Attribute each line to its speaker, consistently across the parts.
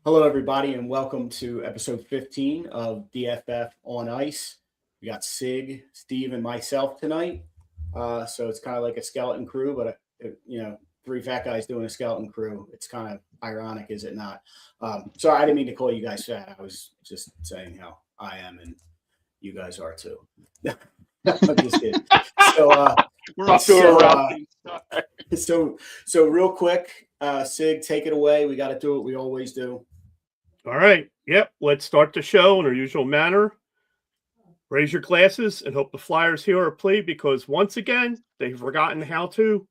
Speaker 1: Hello, everybody, and welcome to episode 15 of DFF on Ice. We got Sig, Steve, and myself tonight. So it's kind of like a skeleton crew, but three fat guys doing a skeleton crew. It's kind of ironic, is it not? So I didn't mean to call you guys fat. I was just saying how I am, and you guys are too. I'm just kidding. So
Speaker 2: we're off to a rough
Speaker 1: start. So real quick, Sig, take it away. We got to do what we always do.
Speaker 2: All right. Yep. Let's start the show in our usual manner. Raise your glasses and hope the Flyers hear our plea, because once again, they've forgotten how to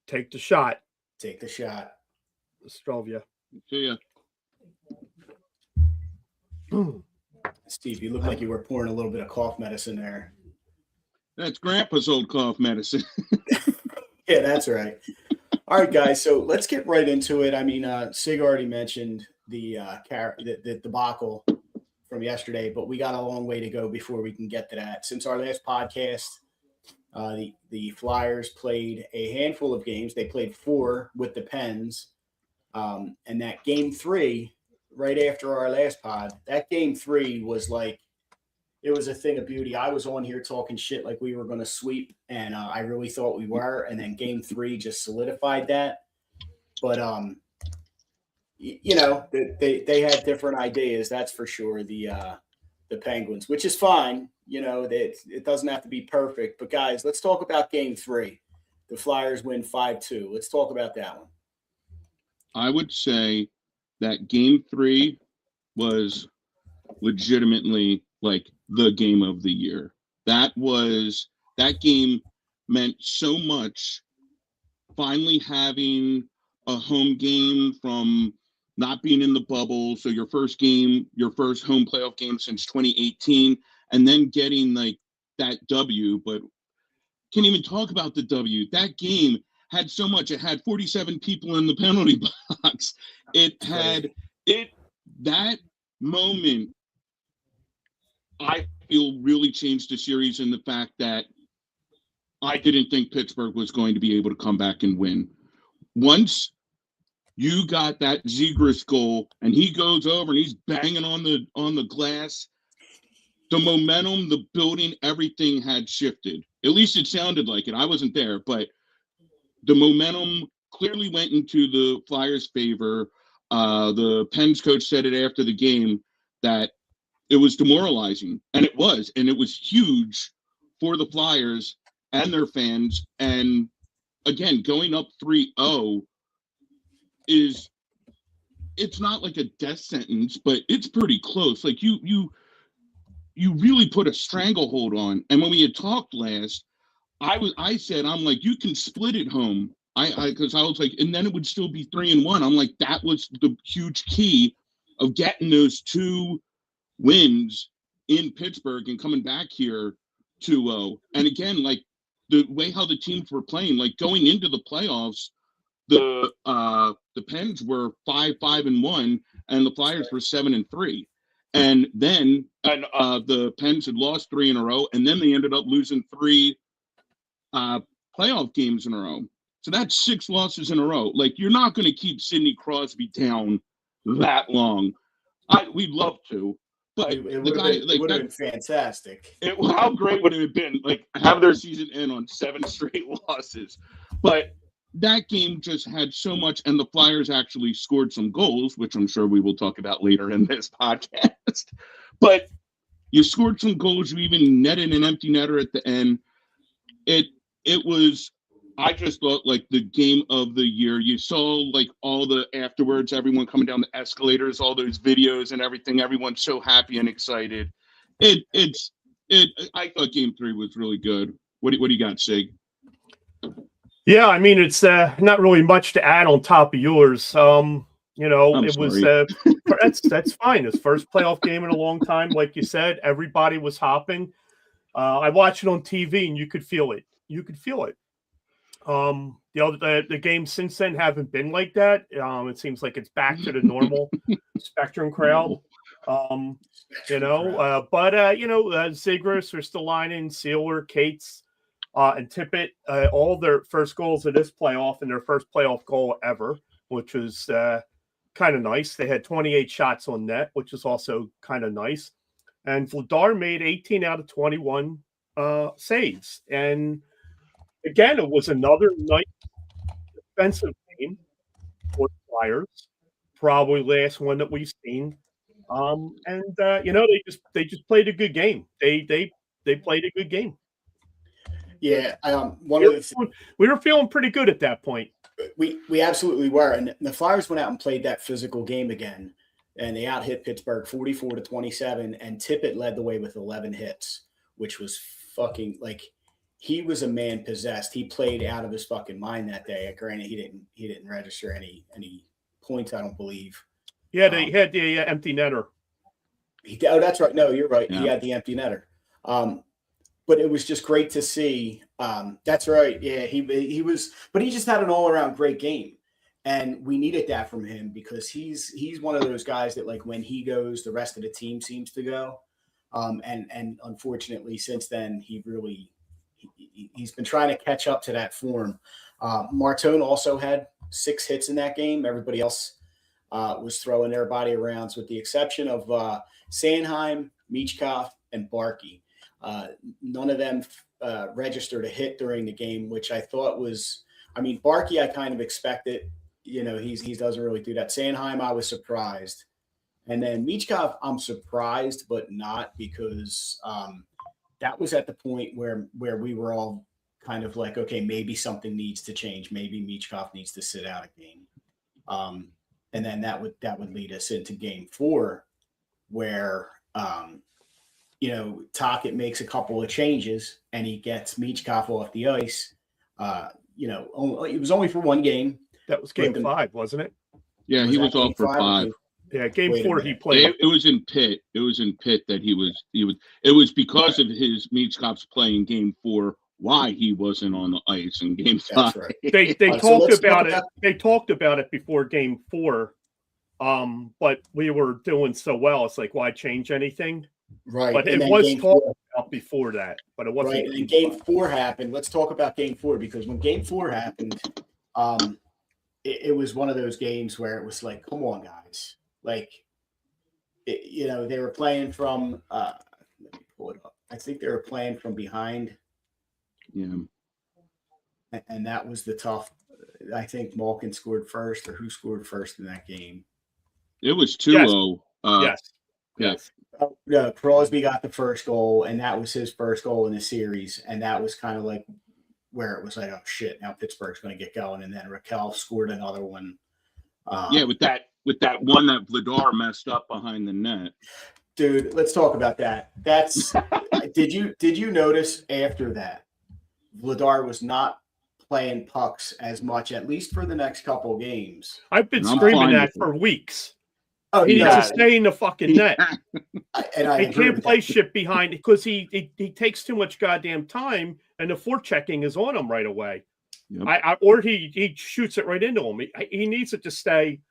Speaker 2: take the shot.
Speaker 1: Take the shot.
Speaker 2: Strovia.
Speaker 3: See
Speaker 1: ya. Steve, you look like you were pouring a little bit of cough medicine there.
Speaker 3: That's Grandpa's old cough medicine.
Speaker 1: Yeah, that's right. All right, guys. So let's get right into it. I mean, Sig already mentioned the debacle from yesterday, but we got a long way to go before we can get to that. Since our last podcast, the Flyers played a handful of games. They played 4 with the Pens, and that game 3, right after our last pod, that game 3 was like, it was a thing of beauty. I was on here talking shit like we were going to sweep, and I really thought we were, and then game 3 just solidified that. But they had different ideas, that's for sure. The Penguins, which is fine. It doesn't have to be perfect. But guys, let's talk about game 3. The Flyers win 5-2. Let's talk about that one.
Speaker 3: I would say that game 3 was legitimately like the game of the year. That game meant so much. Finally having a home game from not being in the bubble, so your first home playoff game since 2018, and then getting like that W. But can't even talk about the W. That game had so much. It had 47 people in the penalty box. That moment, I feel, really changed the series in the fact that I didn't think Pittsburgh was going to be able to come back and win. Once you got that Zegras goal and he goes over and he's banging on the glass, the momentum, the building, everything had shifted. At least it sounded like it. I wasn't there, but the momentum clearly went into the Flyers' favor. The Pens coach said it after the game that it was demoralizing, and it was huge for the Flyers and their fans. And again, going up 3-0 it's not like a death sentence, but it's pretty close. Like you really put a stranglehold on. And when we had talked last, I said, I'm like, you can split it home. Because I was like, and then it would still be 3-1. I'm like, that was the huge key of getting those 2 wins in Pittsburgh and coming back here 2-0. And again, like the way how the teams were playing, like going into the playoffs, the Pens were 5-1 and the Flyers were 7-3. And then the Pens had lost 3 in a row, and then they ended up losing 3 playoff games in a row. So that's 6 losses in a row. Like, you're not going to keep Sidney Crosby down that long. We'd love to, but
Speaker 1: it would have been fantastic.
Speaker 3: How great would it have been? Like, have their season end on 7 straight losses. But that game just had so much, and the Flyers actually scored some goals, which I'm sure we will talk about later in this podcast. But you scored some goals. You even netted an empty netter at the end. It was, I just thought, like the game of the year. You saw like all the afterwards, everyone coming down the escalators, all those videos and everything. Everyone's so happy and excited. I thought game 3 was really good. What do you got, Sig?
Speaker 2: Yeah, I mean, it's not really much to add on top of yours. That's fine. His first playoff game in a long time. Like you said, everybody was hopping. I watched it on TV, and you could feel it. The games since then haven't been like that. It seems like it's back to the normal Spectrum crowd. Zegras are still lining, Sealer, Cates, and Tippett, all their first goals of this playoff and their first playoff goal ever, which was kind of nice. They had 28 shots on net, which is also kind of nice. And Vladar made 18 out of 21 saves. And again, it was another nice defensive game for the Flyers. Probably last one that we've seen. They just played a good game. They played a good game.
Speaker 1: Yeah,
Speaker 2: we were feeling pretty good at that point.
Speaker 1: We absolutely were, and the Flyers went out and played that physical game again, and they out-hit Pittsburgh 44-27, and Tippett led the way with 11 hits, which was fucking like he was a man possessed. He played out of his fucking mind that day. Granted, he didn't register any points, I don't believe.
Speaker 2: Yeah, they had the empty netter.
Speaker 1: That's right. No, you're right.
Speaker 3: Yeah.
Speaker 1: He had the empty netter. But it was just great to see. That's right. Yeah, he was, but he just had an all around great game, and we needed that from him because he's one of those guys that like when he goes, the rest of the team seems to go. And unfortunately, since then he's been trying to catch up to that form. Martone also had 6 hits in that game. Everybody else was throwing their body arounds, with the exception of Sanheim, Michkov, and Barkey. None of them registered a hit during the game, which I thought was, I mean, Barkey, I kind of expected, he doesn't really do that. Sanheim, I was surprised. And then Michkov, I'm surprised, but not because that was at the point where we were all kind of like, okay, maybe something needs to change. Maybe Michkov needs to sit out a game. And then that would lead us into game 4 where, Tocchet makes a couple of changes and he gets Michkov off the ice. It was only for one game.
Speaker 2: That was game 5, wasn't it?
Speaker 3: Yeah, he was off for 5.
Speaker 2: Yeah, game 4 he played.
Speaker 3: It was in Pitt. It was in Pitt that he was. It was because of his Michkov's play in game 4 why he wasn't on the ice in game 5.
Speaker 1: That's right.
Speaker 2: They talked about it. They talked about it before game 4. But we were doing so well. It's like, why change anything?
Speaker 1: Right.
Speaker 2: But it was talked about before that. But it wasn't.
Speaker 1: Right. And game 4 happened. Let's talk about game 4, because when game 4 happened, it was one of those games where it was like, come on, guys. Like, they were playing from, let me pull it up. I think they were playing from behind.
Speaker 3: Yeah.
Speaker 1: And that was the tough. I think Malkin scored first, or who scored first in that game?
Speaker 3: It was 2-0.
Speaker 2: Yes.
Speaker 1: Yeah, Crosby got the first goal, and that was his first goal in the series. And that was kind of like where it was like, oh, shit, now Pittsburgh's going to get going. And then Raquel scored another one.
Speaker 3: With that one that Vladar messed up behind the net.
Speaker 1: Dude, let's talk about that. That's did you notice after that Vladar was not playing pucks as much, at least for the next couple games?
Speaker 2: I've been screaming that for weeks.
Speaker 1: Oh,
Speaker 2: he needs to stay in the fucking net.
Speaker 1: He
Speaker 2: can't play shit behind because he takes too much goddamn time, and the forechecking is on him right away. Yep. Or he shoots it right into him. He needs it to stay.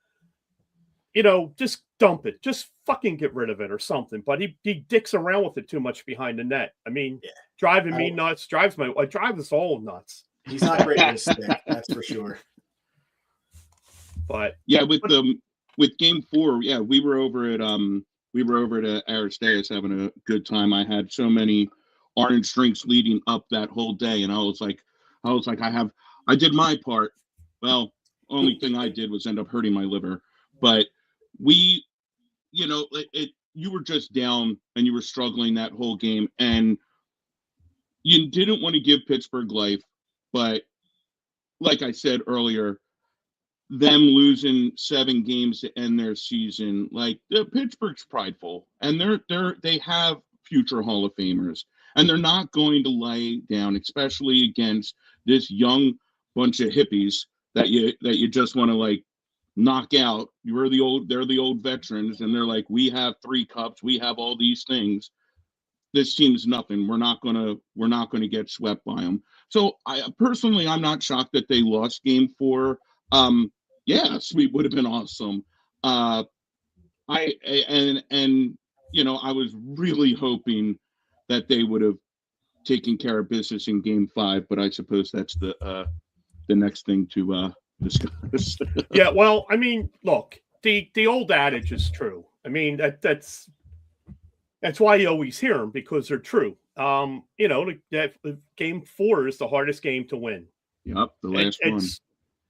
Speaker 2: Just dump it. Just fucking get rid of it or something. But he dicks around with it too much behind the net. I mean, driving me nuts. Drives us all nuts.
Speaker 1: He's not great with his stick, that's for sure.
Speaker 2: But
Speaker 3: with game 4, we were over at Aristeas having a good time. I had so many orange drinks leading up that whole day, and I was like, I did my part. Well, only thing I did was end up hurting my liver. But you were just down and you were struggling that whole game, and you didn't want to give Pittsburgh life. But like I said earlier, them losing 7 games to end their season, like Pittsburgh's prideful, and they have future Hall of Famers, and they're not going to lay down, especially against this young bunch of hippies that you just want to like knock out. They're the old veterans, and they're like, we have 3 cups, we have all these things. This team's nothing. We're not gonna get swept by them. So I'm not shocked that they lost game 4. Sweep would have been awesome. I was really hoping that they would have taken care of business in game 5, but I suppose that's the next thing to discuss.
Speaker 2: Yeah, well, I mean, look, the old adage is true. I mean, that's why you always hear them, because they're true. That game 4 is the hardest game to win.
Speaker 3: Yep, the last one.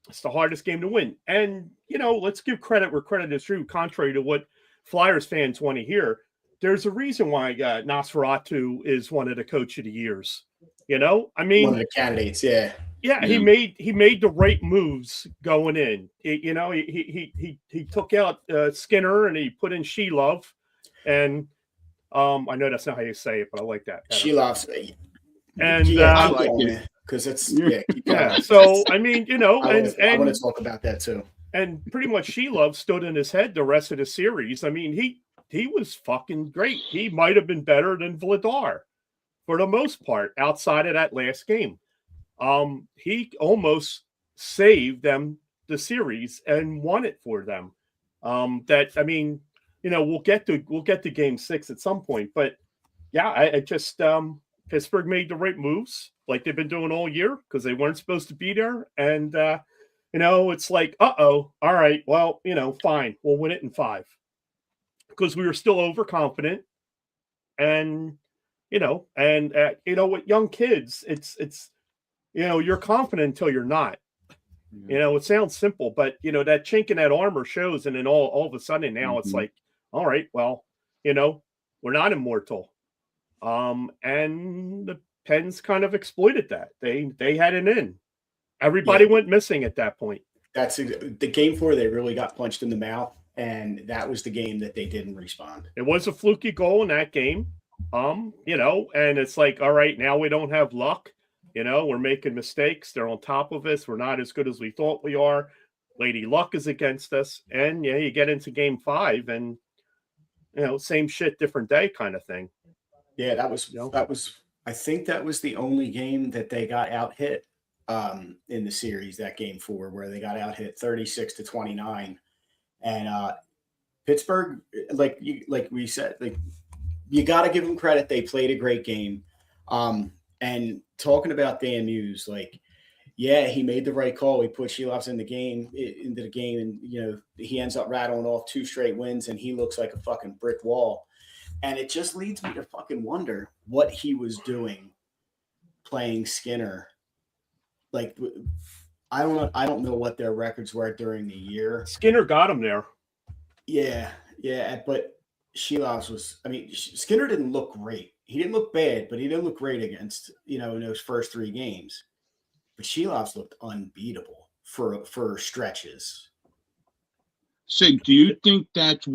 Speaker 2: It's the hardest game to win. And, let's give credit where credit is due, contrary to what Flyers fans want to hear. There's a reason why Nosferatu is one of the coach of the years. I mean,
Speaker 1: one of the candidates, yeah.
Speaker 2: Yeah, he made the right moves going in. He took out Skinner and he put in Shelov, and I know that's not how you say it, but I like that.
Speaker 1: Shelov's,
Speaker 2: and
Speaker 1: I like it because it's
Speaker 2: yeah. So I mean, I
Speaker 1: want to talk about that too.
Speaker 2: And pretty much Shelov stood in his head the rest of the series. I mean, he was fucking great. He might have been better than Vladar for the most part outside of that last game. He almost saved them the series and won it for them. We'll get to game 6 at some point, but yeah, I just Pittsburgh made the right moves like they've been doing all year because they weren't supposed to be there. And, it's like, all right, well, fine. We'll win it in 5 because we were still overconfident. And, with young kids, it's, you're confident until you're not. It sounds simple, but that chink in that armor shows, and then all of a sudden now it's like, all right, well, we're not immortal. And the Pens kind of exploited that. They had an in. Everybody went missing at that point.
Speaker 1: That's the game 4. They really got punched in the mouth, and that was the game that they didn't respond.
Speaker 2: It was a fluky goal in that game. And it's like, all right, now we don't have luck. We're making mistakes. They're on top of us. We're not as good as we thought we are. Lady Luck is against us. And you get into game 5 and, same shit, different day kind of thing.
Speaker 1: Yeah, that was, I think that was the only game that they got out hit in the series, that game 4, where they got out hit 36-29. And Pittsburgh, like we said, you got to give them credit. They played a great game. And talking about Dan Muse, he made the right call. He put Shelovs into the game, and he ends up rattling off 2 straight wins, and he looks like a fucking brick wall. And it just leads me to fucking wonder what he was doing playing Skinner. I don't know what their records were during the year.
Speaker 2: Skinner got him there.
Speaker 1: Yeah, but Shelovs was. I mean, Skinner didn't look great. He didn't look bad, but he didn't look great against, in those first 3 games. But Shelovs looked unbeatable for stretches.
Speaker 3: Sig, do you think that's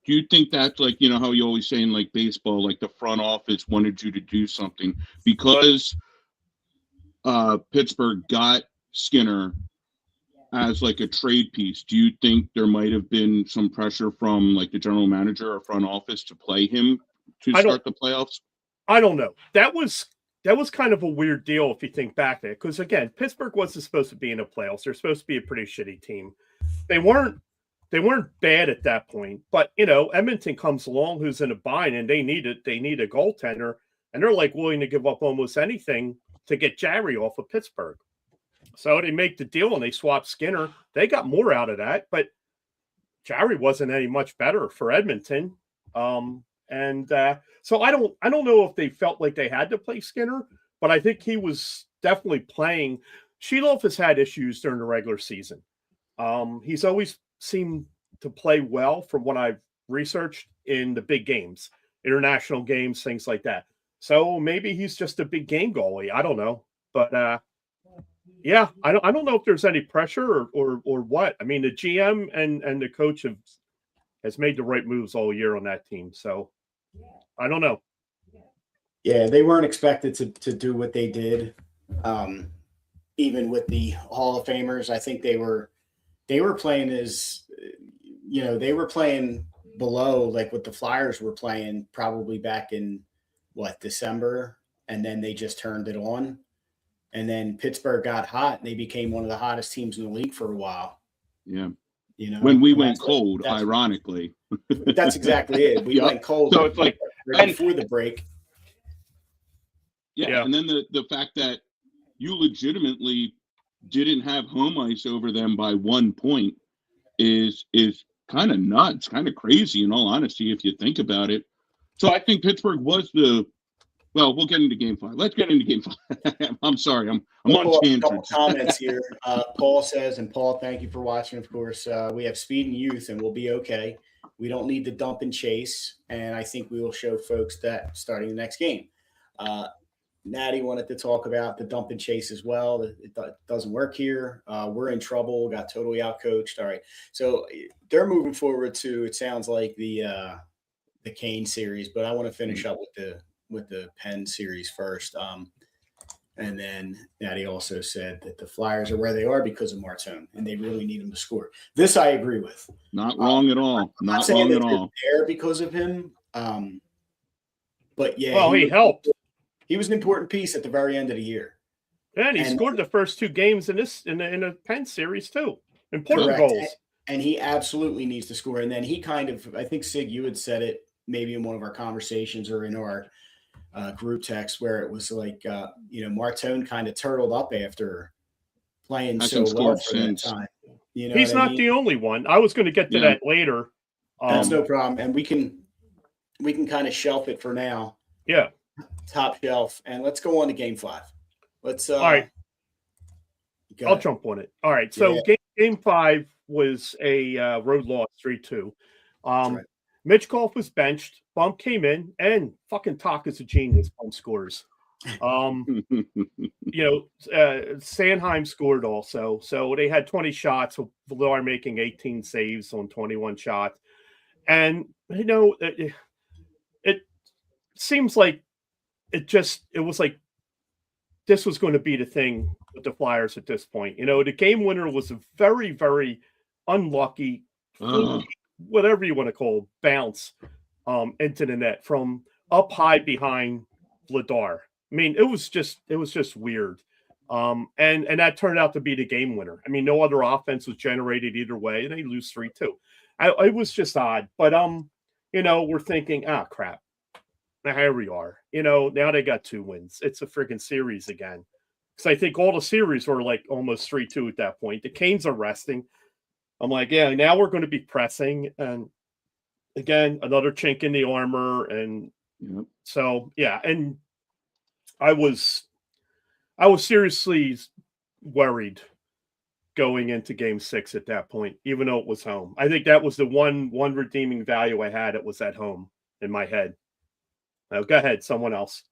Speaker 3: do you think that's how you always say in baseball, the front office wanted you to do something because Pittsburgh got Skinner as a trade piece? Do you think there might have been some pressure from the general manager or front office to play him to start the playoffs?
Speaker 2: I don't know. That was kind of a weird deal if you think back there, because again, Pittsburgh wasn't supposed to be in the playoffs. They're supposed to be a pretty shitty team. They weren't bad at that point, but Edmonton comes along who's in a bind and they need a goaltender, and they're willing to give up almost anything to get Jarry off of Pittsburgh. So they make the deal and they swap Skinner. They got more out of that, but Jarry wasn't any much better for Edmonton. So I don't know if they felt like they had to play Skinner, but I think he was definitely playing. Shelov has had issues during the regular season. He's always seemed to play well from what I've researched in the big games, international games, things like that. So maybe he's just a big game goalie. I don't know, but I don't know if there's any pressure or what. I mean, the GM and the coach has made the right moves all year on that team. So I don't know.
Speaker 1: Yeah, they weren't expected to do what they did. Even with the Hall of Famers, I think they were playing as, they were playing below what the Flyers were playing probably back in December, and then they just turned it on. And then Pittsburgh got hot and they became one of the hottest teams in the league for a while.
Speaker 3: Yeah. When we went cold, ironically.
Speaker 1: That's exactly it. We went cold.
Speaker 3: So it's right
Speaker 1: before the break.
Speaker 3: Yeah. And then the fact that you legitimately didn't have home ice over them by 1 point is kind of nuts, kind of crazy in all honesty, if you think about it. So I think Pittsburgh was well, we'll get into game 5. Let's get into game 5. I'm sorry. I'm on
Speaker 1: A couple
Speaker 3: tangents.
Speaker 1: comments here. Paul says, and Paul, thank you for watching, of course. We have speed and youth, and we'll be okay. We don't need to dump and chase, and I think we will show folks that starting the next game. Natty wanted to talk about the dump and chase as well. It doesn't work here. We're in trouble. Got totally outcoached. All right. So they're moving forward to, it sounds like, the Kane series, but I want to finish up with the Penn series first. And then Natty also said that the Flyers are where they are because of Martone, and they really need him to score. This I agree with.
Speaker 3: Not wrong at all. Not
Speaker 1: saying
Speaker 3: wrong
Speaker 1: that
Speaker 3: at
Speaker 1: they're
Speaker 3: all.
Speaker 1: there because of him. But yeah,
Speaker 2: Well, he helped.
Speaker 1: He was an important piece at the very end of the year.
Speaker 2: And he scored the first 2 games in the Penn series too. Important
Speaker 1: Correct.
Speaker 2: goals.
Speaker 1: And he absolutely needs to score. And then he kind of, I think, Sig, you had said it maybe in one of our conversations or in our group text where it was like, Martone kind of turtled up after playing so well for that time. You know,
Speaker 2: he's not the only one. I was going to get to that later.
Speaker 1: That's no problem. And we can kind of shelf it for now.
Speaker 2: Yeah.
Speaker 1: Top shelf. And let's go on to game 5. Let's
Speaker 2: all right. I'll jump on it. All right. So game 5 was a road loss 3-2.
Speaker 1: Right.
Speaker 2: Mitchkov was benched. Bump came in, and fucking Taka's a genius. Bump scores. Sanheim scored also. So they had 20 shots, with Vladar making 18 saves on 21 shots. And, it seems like it was like this was going to be the thing with the Flyers at this point. The game winner was a very, very unlucky, whatever you want to call it, bounce into the net from up high behind Vladar. I mean, it was just weird. And that turned out to be the game winner. I mean, no other offense was generated either way, and they lose 3-2. It was just odd. But we're thinking, crap. Now here we are. Now they got 2 wins. It's a freaking series again. Because I think all the series were like almost 3-2 at that point. The Canes are resting. I'm like, now we're going to be pressing. And again, another chink in the armor. And so, and I was seriously worried going into game 6 at that point, even though it was home. I think that was the one redeeming value I had. It was at home in my head. Now, go ahead, someone else.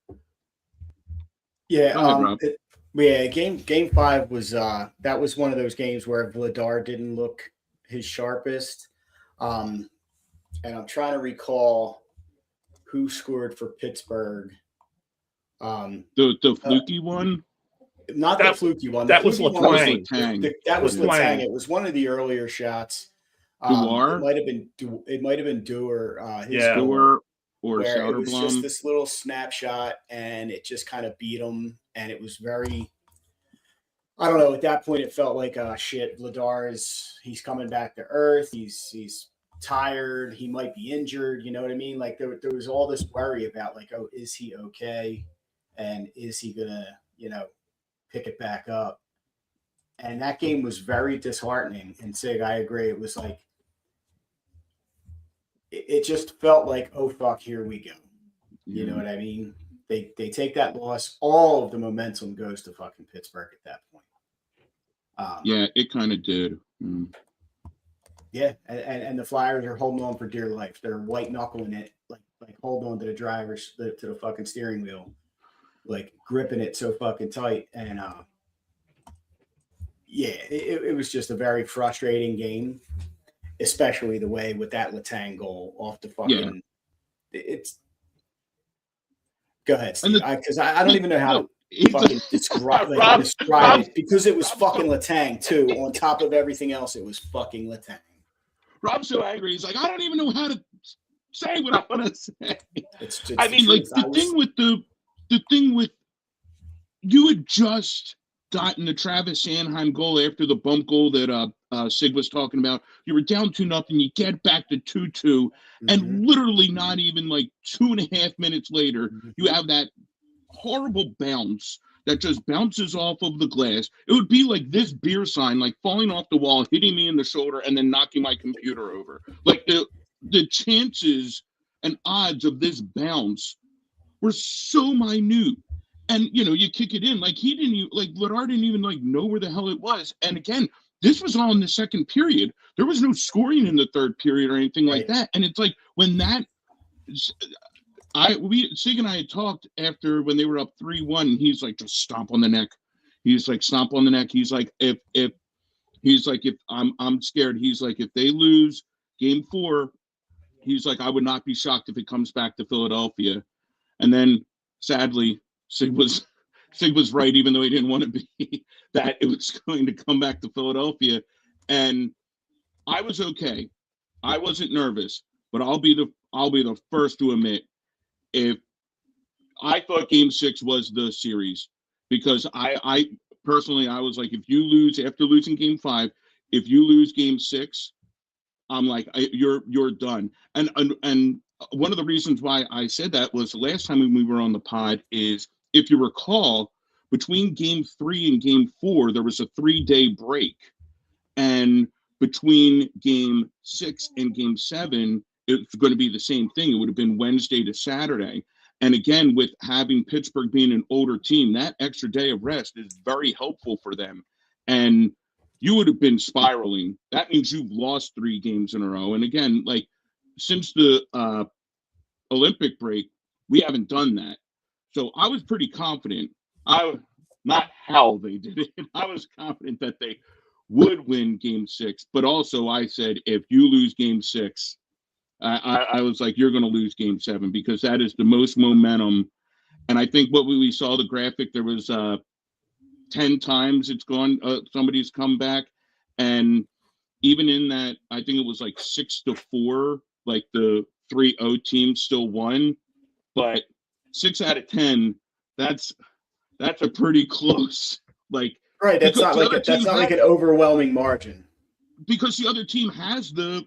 Speaker 1: Yeah, game 5 was that was one of those games where Vladar didn't look his sharpest. And I'm trying to recall who scored for Pittsburgh.
Speaker 3: The fluky one?
Speaker 1: Not the fluky one.
Speaker 2: That was Letang.
Speaker 1: That was Letang. It was one of the earlier shots.
Speaker 3: Duar?
Speaker 1: It might have been Duar.
Speaker 3: Duar or
Speaker 1: where
Speaker 3: Sauerblom.
Speaker 1: It was just this little snapshot, and it just kind of beat him. And it was very, I don't know. At that point, it felt like, shit. Vladar he's coming back to earth. He's tired. He might be injured. You know what I mean? Like there was all this worry about like, oh, is he okay? And is he gonna, pick it back up? And that game was very disheartening. And Sig, I agree. It was like, it just felt like, oh fuck, here we go. You know what I mean? They take that loss. All of the momentum goes to fucking Pittsburgh at that point.
Speaker 3: It kind of did.
Speaker 1: Yeah, and the Flyers are holding on for dear life. They're white knuckling it, like holding on to the drivers, to the fucking steering wheel, like gripping it so fucking tight. And it was just a very frustrating game, especially the way with that Letang goal off the fucking. It's go ahead, Steve, because I don't even know how to fucking describe it, because it was fucking Letang too. On top of everything else, it was fucking Letang.
Speaker 3: Rob's so angry. He's like, I don't even know how to say what I want to say.
Speaker 1: It's
Speaker 3: the thing with you had just gotten the Travis Sanheim goal after the bump goal that Sig was talking about. You were down 2-0. You get back to 2-2, and literally not even like 2.5 minutes later, you have that horrible bounce that just bounces off of the glass. It would be like this beer sign, like falling off the wall, hitting me in the shoulder, and then knocking my computer over. Like the chances and odds of this bounce were so minute. And, you kick it in. Like, he didn't even, like, Ladar didn't even, like, know where the hell it was. And again, this was all in the second period. There was no scoring in the third period or anything like that. And it's like, when that, Sig and I had talked after when they were up 3-1, and he's like, just stomp on the neck. He's like, stomp on the neck. He's like, if I'm scared. He's like, if they lose game 4, he's like, I would not be shocked if it comes back to Philadelphia. And then, sadly, Sig was right, even though he didn't want to be, that it was going to come back to Philadelphia. And I was okay. I wasn't nervous, but I'll be the first to admit, if I thought game 6 was the series, because I personally, I was like, if you lose after losing game 5, if you lose game 6, I'm like, you're done. And one of the reasons why I said that was the last time when we were on the pod is, if you recall, between game 3 and game 4, there was a 3-day break. And between game 6 and game 7, it's going to be the same thing. It would have been Wednesday to Saturday. And again, with having Pittsburgh being an older team, that extra day of rest is very helpful for them. And you would have been spiraling. That means you've lost 3 games in a row. And again, like, since the Olympic break, we haven't done that. So I was pretty confident. Not how they did it. I was confident that they would win game 6. But also I said, if you lose game 6, I was like, you're going to lose game 7, because that is the most momentum. And I think what we saw the graphic, there was 10 times it's gone, somebody's come back. And even in that, I think it was like 6-4, like the 3-0 team still won. But 6 out of 10, that's a pretty close, like,
Speaker 1: right. That's not like an overwhelming margin,
Speaker 3: because the other team has the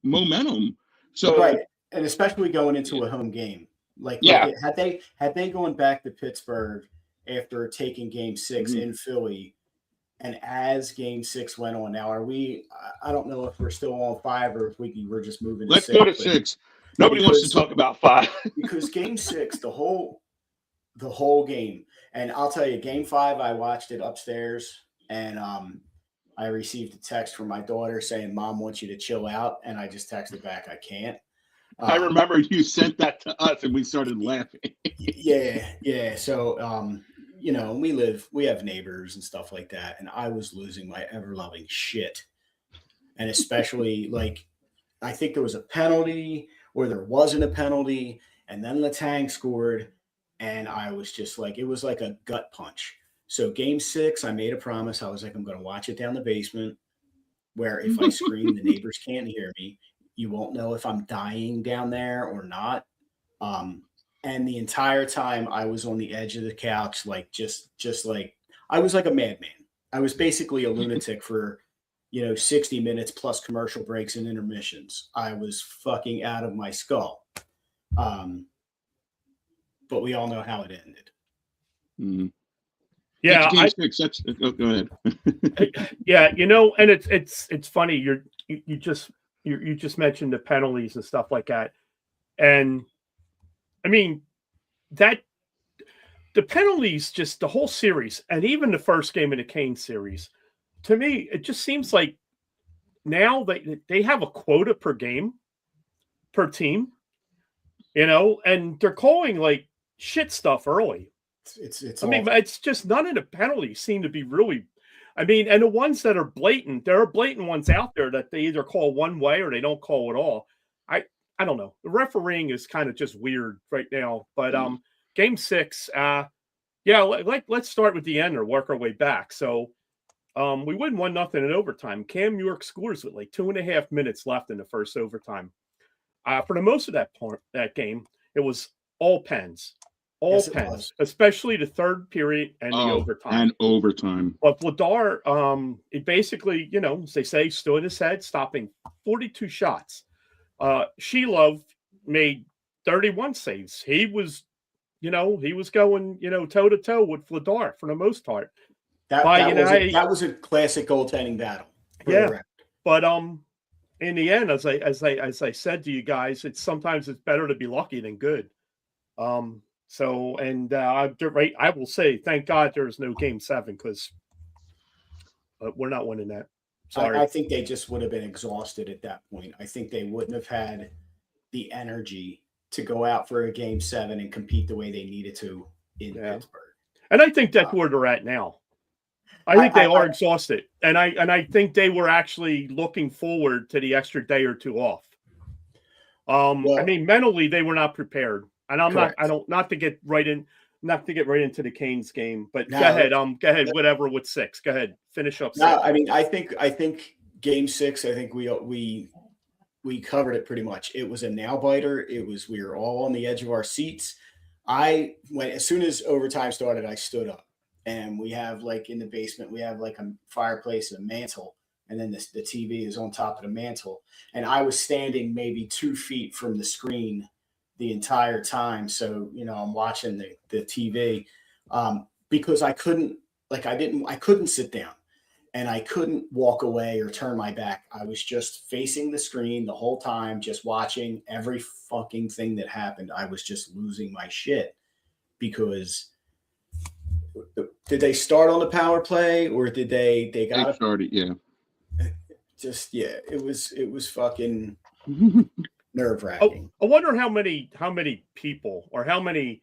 Speaker 3: momentum. So
Speaker 1: right, and especially going into a home game, like had they gone back to Pittsburgh after taking game 6 in Philly, and as game 6 went on, now I don't know if we're still on 5 or if we're just moving to
Speaker 3: let's
Speaker 1: 6.
Speaker 3: Go to 6. Nobody wants to talk about 5.
Speaker 1: Because game 6, the whole game, and I'll tell you, game 5, I watched it upstairs, and I received a text from my daughter saying, "Mom wants you to chill out," and I just texted back, "I can't."
Speaker 3: I remember you sent that to us, and we started laughing.
Speaker 1: Yeah. So, we have neighbors and stuff like that, and I was losing my ever-loving shit, and especially, like, I think there was a penalty, or there wasn't a penalty, and then Letang scored, and I was just like, it was like a gut punch. So game 6, I made a promise. I was like, I'm going to watch it down the basement, where if I scream, the neighbors can't hear me. You won't know if I'm dying down there or not. And the entire time I was on the edge of the couch, like, just like, I was like a madman. I was basically a lunatic for 60 minutes plus commercial breaks and intermissions. I was fucking out of my skull. But we all know how it ended.
Speaker 3: Mm-hmm.
Speaker 2: Yeah,
Speaker 3: game 6. Go ahead.
Speaker 2: Yeah, and it's funny. You just mentioned the penalties and stuff like that, and I mean that the penalties, just the whole series, and even the first game in the Kane series, to me, it just seems like now they have a quota per game, per team, and they're calling like shit stuff early. I mean, it's just none of the penalties seem to be really. I mean, and the ones that are blatant, there are blatant ones out there that they either call one way or they don't call at all. I don't know. The refereeing is kind of just weird right now. But game 6, let's start with the end or work our way back. So we win 1-0 in overtime. Cam York scores with like 2.5 minutes left in the first overtime. For the most of that game, it was all pens. All pens, especially the third period and the overtime. But Vladar, it basically, as they say, stood his head, stopping 42 shots. Shilov made 31 saves. He was, he was going, toe to toe with Vladar for the most part.
Speaker 1: That was a classic goaltending battle.
Speaker 2: Yeah, but in the end, as I said to you guys, sometimes it's better to be lucky than good. So, and I will say, thank God there's no Game 7 because we're not winning that. Sorry.
Speaker 1: I think they just would have been exhausted at that point. I think they wouldn't have had the energy to go out for a Game 7 and compete the way they needed to in Pittsburgh.
Speaker 2: And I think that's where they're at now. I think they are exhausted, and I think they were actually looking forward to the extra day or two off. I mean, mentally they were not prepared, and not to get right into the Canes game, but go ahead, whatever with 6. Go ahead, finish up. 6.
Speaker 1: No, I mean, I think Game 6. I think we covered it pretty much. It was a nail biter. We were all on the edge of our seats. As soon as overtime started, I stood up. And we have in the basement, we have a fireplace and a mantle. And then the TV is on top of the mantle. And I was standing maybe 2 feet from the screen the entire time. So, I'm watching the TV because I couldn't sit down and I couldn't walk away or turn my back. I was just facing the screen the whole time, just watching every fucking thing that happened. I was just losing my shit because did they start on the power play or did they
Speaker 3: started? Yeah.
Speaker 1: It was fucking nerve wracking.
Speaker 2: I wonder how many people or how many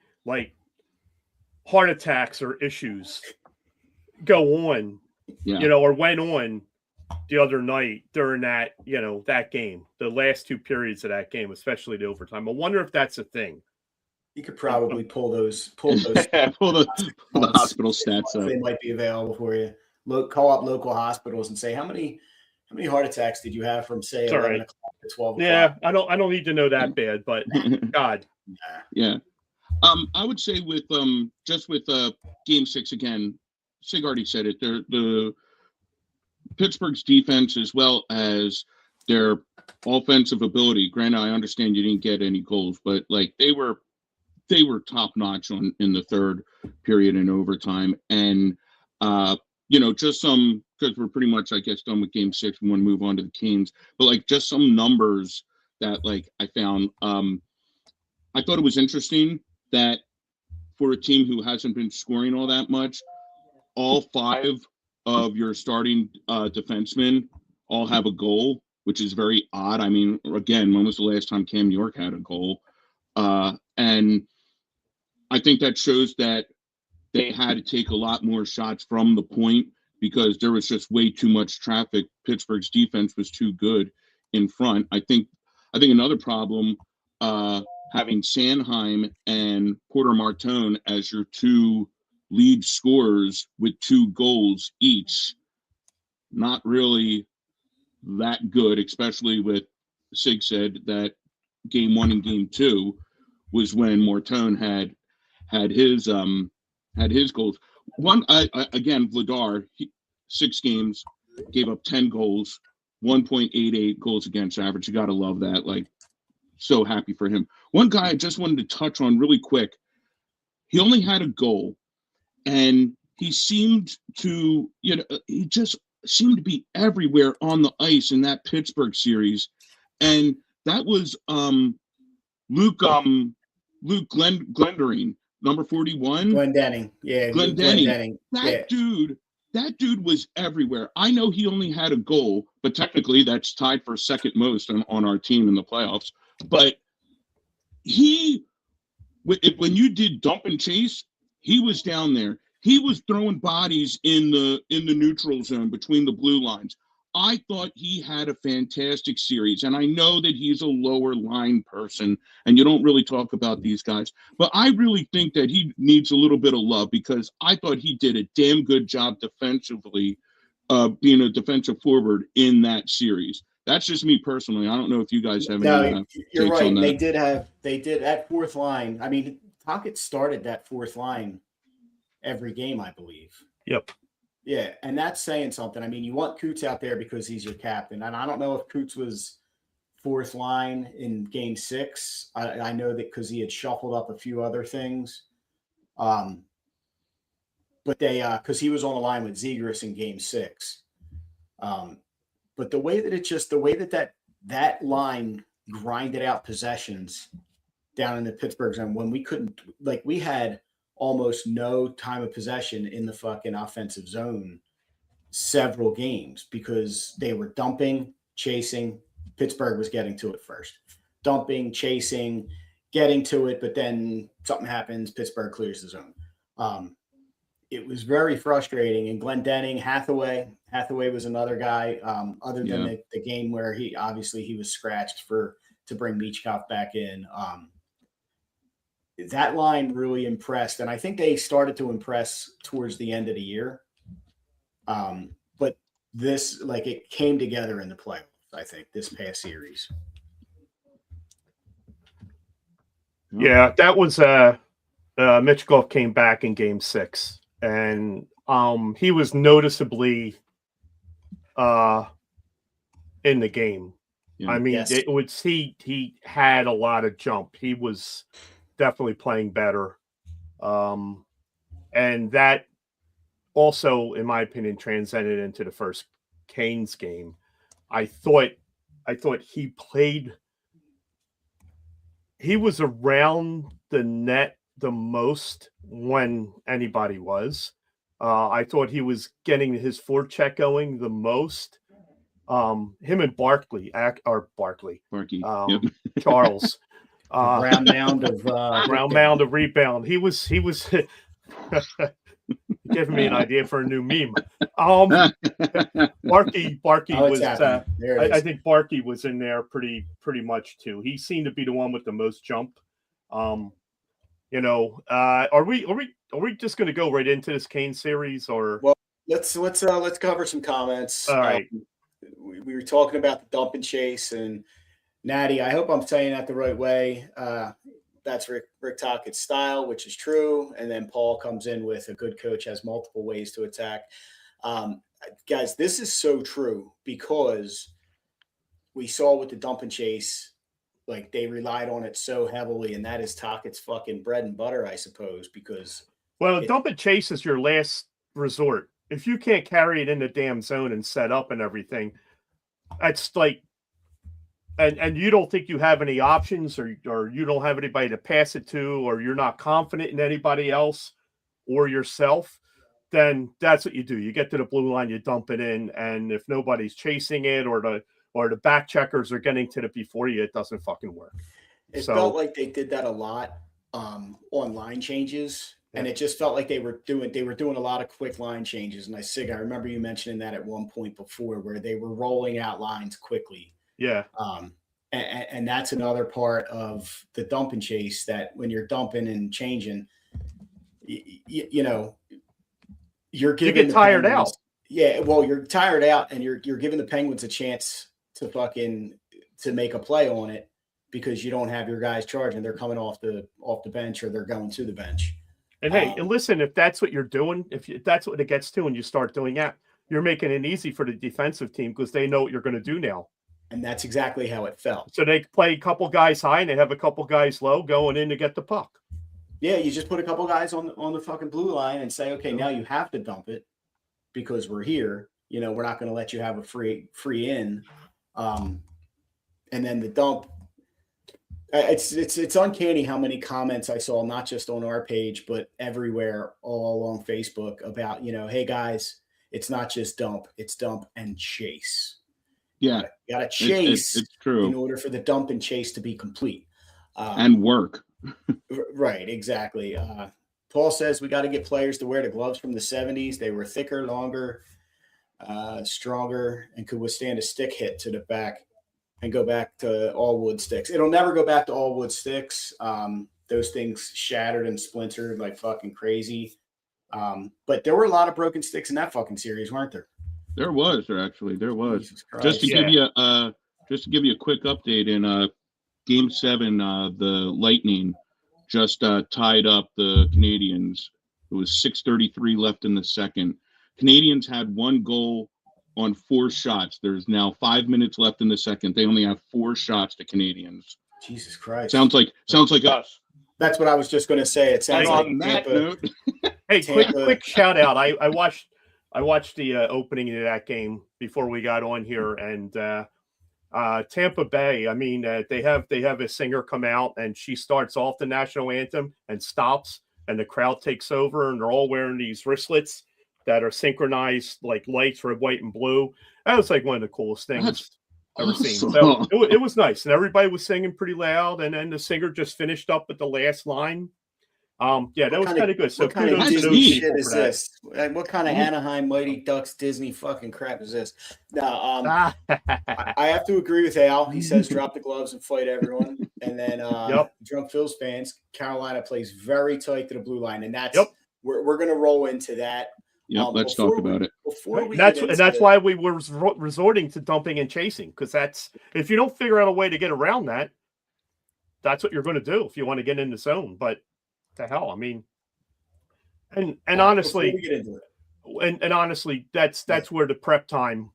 Speaker 2: heart attacks or issues go on, or went on the other night during that, that game, the last 2 periods of that game, especially the overtime. I wonder if that's a thing.
Speaker 1: You could probably pull the
Speaker 3: hospital stats up.
Speaker 1: They might be available for you. Call up local hospitals and say how many heart attacks did you have from say 11 o'clock to 12 o'clock?
Speaker 2: Yeah, I don't need to know that bad, but God.
Speaker 3: Yeah. I would say with Game 6 again, Sig already said it. The Pittsburgh's defense as well as their offensive ability. Granted, I understand you didn't get any goals, but they were top notch in the third period and overtime. And, just some, because we're pretty much, I guess, done with Game 6. We want to move on to the Canes, but just some numbers that I found. I thought it was interesting that for a team who hasn't been scoring all that much, all 5 of your starting defensemen all have a goal, which is very odd. I mean, again, when was the last time Cam York had a goal? And I think that shows that they had to take a lot more shots from the point because there was just way too much traffic. Pittsburgh's defense was too good in front. I think another problem, having Sanheim and Porter Martone as your 2 lead scorers with 2 goals each, not really that good, especially with Sig said that Game 1 and Game 2 was when Martone had his goals. Again, Vladar, 6 games, gave up 10 goals, 1.88 goals against average. You got to love that. So happy for him. One guy I just wanted to touch on really quick. He only had a goal, and he seemed to, he just seemed to be everywhere on the ice in that Pittsburgh series, and that was Luke Glendering, number 41.
Speaker 1: Glendening. Yeah.
Speaker 3: Glendening. That dude was everywhere. I know he only had a goal, but technically that's tied for second most on our team in the playoffs. But when you did dump and chase, he was down there. He was throwing bodies in the neutral zone between the blue lines. I thought he had a fantastic series, and I know that he's a lower line person, and you don't really talk about these guys, but I really think that he needs a little bit of love because I thought he did a damn good job defensively, being a defensive forward in that series. That's just me personally. I don't know if you guys have any.
Speaker 1: You're right. They did at fourth line. I mean, Tocchet started that fourth line every game, I believe.
Speaker 2: Yep.
Speaker 1: Yeah, and that's saying something. I mean, you want Coots out there because he's your captain. And I don't know if Coots was fourth line in Game 6. I know that because he had shuffled up a few other things. But they, because he was on the line with Zegras in Game 6. But the way that that line grinded out possessions down in the Pittsburgh zone when we couldn't, like, we had almost no time of possession in the fucking offensive zone several games because they were dumping, chasing. Pittsburgh was getting to it first. Dumping, chasing, getting to it, but then something happens, Pittsburgh clears the zone. It was very frustrating. And Glendening, Hathaway was another guy, other than the game where he was scratched to bring Michkov back in. That line really impressed, and I think they started to impress towards the end of the year. But this, like, it came together in the playoffs, I think, this past series.
Speaker 2: Yeah, that was Michkov came back in Game 6, and he was noticeably in the game. Yeah. I mean, it was he had a lot of jump. He was definitely playing better, and that also, in my opinion, transcended into the first Canes game. I thought he played. He was around the net the most when anybody was. I thought he was getting his forecheck going the most. Him and Barkley, Charles.
Speaker 1: Round mound of
Speaker 2: rebound. He was giving me an idea for a new meme. Barkey was. I think Barkey was in there pretty much too. He seemed to be the one with the most jump. Are we just going to go right into this Kane series, or?
Speaker 1: Well, let's cover some comments.
Speaker 2: All right.
Speaker 1: We were talking about the dump and chase, and Natty, I hope I'm saying that the right way. That's Rick Tockett's style, which is true. And then Paul comes in with a good coach has multiple ways to attack. Guys, this is so true because we saw with the dump and chase, like, they relied on it so heavily, and that is Tockett's fucking bread and butter, I suppose, because
Speaker 2: dump and chase is your last resort. If you can't carry it in the damn zone and set up and everything, that's like, and you don't think you have any options, or you don't have anybody to pass it to, or you're not confident in anybody else or yourself, then that's what you do. You get to the blue line, you dump it in, and if nobody's chasing it or the back checkers are getting to it before you, it doesn't fucking work.
Speaker 1: It felt like they did that a lot on line changes, and it just felt like they were doing a lot of quick line changes. And I remember you mentioning that at one point before, where they were rolling out lines quickly.
Speaker 2: Yeah.
Speaker 1: And that's another part of the dump and chase, that when you're dumping and changing, you're giving,
Speaker 2: you get tired out.
Speaker 1: Yeah. Well, you're tired out, and you're giving the Penguins a chance to make a play on it because you don't have your guys charging. They're coming off the bench, or they're going to the bench.
Speaker 2: And hey, and listen, if that's what you're doing, if that's what it gets to, and you start doing that, you're making it easy for the defensive team because they know what you're going to do now.
Speaker 1: And that's exactly how it felt.
Speaker 2: So they play a couple guys high and they have a couple guys low going in to get the puck.
Speaker 1: Yeah, you just put a couple guys on the fucking blue line and say, okay, now you have to dump it because we're here. We're not going to let you have a free in. And then the dump. It's uncanny how many comments I saw, not just on our page, but everywhere, all along Facebook, about, hey guys, it's not just dump, it's dump and chase.
Speaker 3: Yeah.
Speaker 1: You got to chase
Speaker 3: it's true.
Speaker 1: In order for the dump and chase to be complete.
Speaker 3: And work.
Speaker 1: Right, exactly. Paul says we got to get players to wear the gloves from the 70s. They were thicker, longer, stronger, and could withstand a stick hit to the back and go back to all wood sticks. It'll never go back to all wood sticks. Those things shattered and splintered like fucking crazy. But there were a lot of broken sticks in that fucking series, weren't there?
Speaker 3: There was. Just to give you a quick update, in Game 7, the Lightning just tied up the Canadiens. It was 6:33 left in the second. Canadiens had one goal on 4 shots. There's now 5 minutes left in the second. They only have 4 shots, the Canadiens.
Speaker 1: Jesus Christ!
Speaker 3: Sounds like us.
Speaker 1: That's what I was just going to say. It sounds
Speaker 3: And
Speaker 1: like
Speaker 3: on that
Speaker 1: Tampa.
Speaker 3: note,
Speaker 2: Hey,
Speaker 1: Tampa.
Speaker 2: quick shout out. I watched the opening of that game before we got on here, and Tampa Bay. I mean, they have a singer come out, and she starts off the national anthem and stops, and the crowd takes over, and they're all wearing these wristlets that are synchronized like lights, red, white, and blue. That was like one of the coolest things
Speaker 3: That's
Speaker 2: ever seen.
Speaker 3: awesome.
Speaker 2: So it was nice, and everybody was singing pretty loud, and then the singer just finished up with the last line. Yeah, that was kind of good. So
Speaker 1: what kind of
Speaker 2: kudos to
Speaker 1: Disney
Speaker 2: those
Speaker 1: shit
Speaker 2: people
Speaker 1: is
Speaker 2: for that.
Speaker 1: this? Like, what kind of Anaheim Mighty Ducks Disney fucking crap is this? No, I have to agree with Al. He says drop the gloves and fight everyone. And then Drunk Phil's fans, Carolina plays very tight to the blue line, and that's we're gonna roll into that.
Speaker 3: Yep, let's talk about it.
Speaker 2: That's why we were resorting to dumping and chasing, because that's if you don't figure out a way to get around that, that's what you're going to do if you want to get in the zone. But the hell, I mean, and honestly,
Speaker 1: we get into it.
Speaker 2: and honestly, that's where the prep time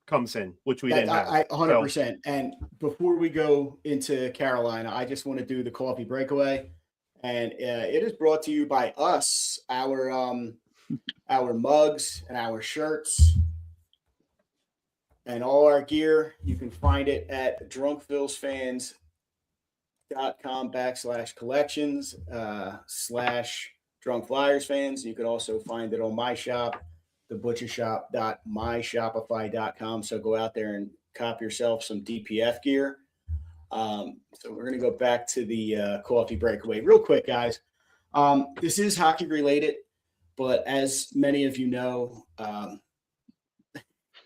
Speaker 2: comes in, which we didn't have.
Speaker 1: 100%. And before we go into Carolina, I just want to do the coffee breakaway, and it is brought to you by us, our mugs and our shirts and all our gear. You can find it at drunkphilsfans.com/collections /Drunk Flyers fans. You can also find it on my shop, thebutchershop.myshopify.com. So go out there and cop yourself some DPF gear. So we're going to go back to the coffee breakaway real quick, guys. This is hockey related, but as many of you know,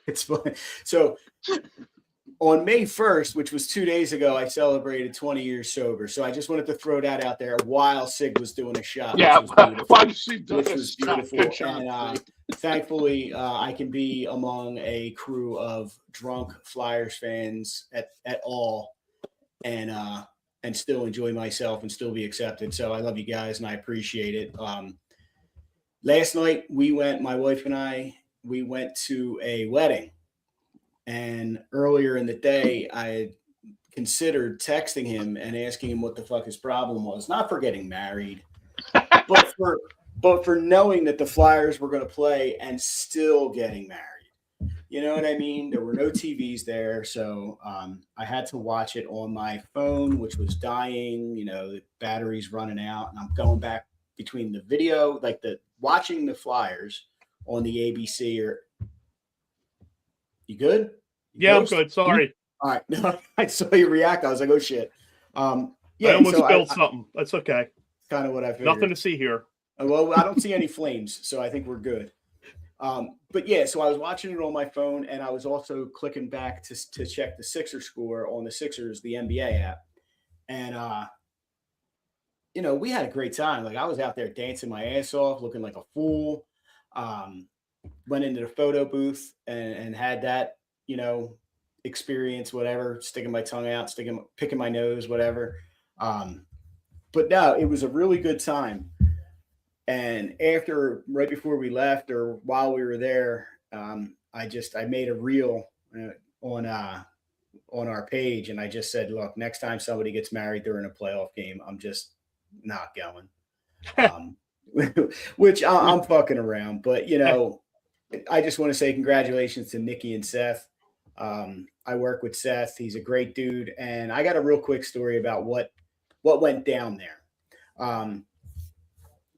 Speaker 1: it's fun. So on May 1st, which was 2 days ago, I celebrated 20 years sober. So I just wanted to throw that out there while Sig was doing a shot.
Speaker 3: Yeah,
Speaker 1: which was beautiful. And thankfully, I can be among a crew of drunk Flyers fans at all, and still enjoy myself and still be accepted. So I love you guys, and I appreciate it. Last night, my wife and I, we went to a wedding. And earlier in the day, I had considered texting him and asking him what the fuck his problem was. Not for getting married, but for knowing that the Flyers were going to play and still getting married. You know what I mean? There were no TVs there, so I had to watch it on my phone, which was dying. You know, the battery's running out, and I'm going back between the video, like watching the Flyers on the ABC or. You good?
Speaker 2: Yeah, I'm good. Sorry.
Speaker 1: All right. No, I saw you react. I was like, oh shit.
Speaker 2: Yeah, I almost spilled something. That's okay.
Speaker 1: Kind of what I figured.
Speaker 2: Nothing to see here.
Speaker 1: Well, I don't see any flames, so I think we're good. But yeah, so I was watching it on my phone, and I was also clicking back to check the Sixers score on the Sixers, the NBA app. And we had a great time. Like I was out there dancing my ass off, looking like a fool. Went into the photo booth and had that, experience, whatever, sticking my tongue out, picking my nose, whatever. But no, it was a really good time. And right before we left or while we were there, I made a reel on our page. And I just said, look, next time somebody gets married during a playoff game, I'm just not going. Which I'm fucking around, but I just want to say congratulations to Nikki and Seth. I work with Seth. He's a great dude. And I got a real quick story about what went down there.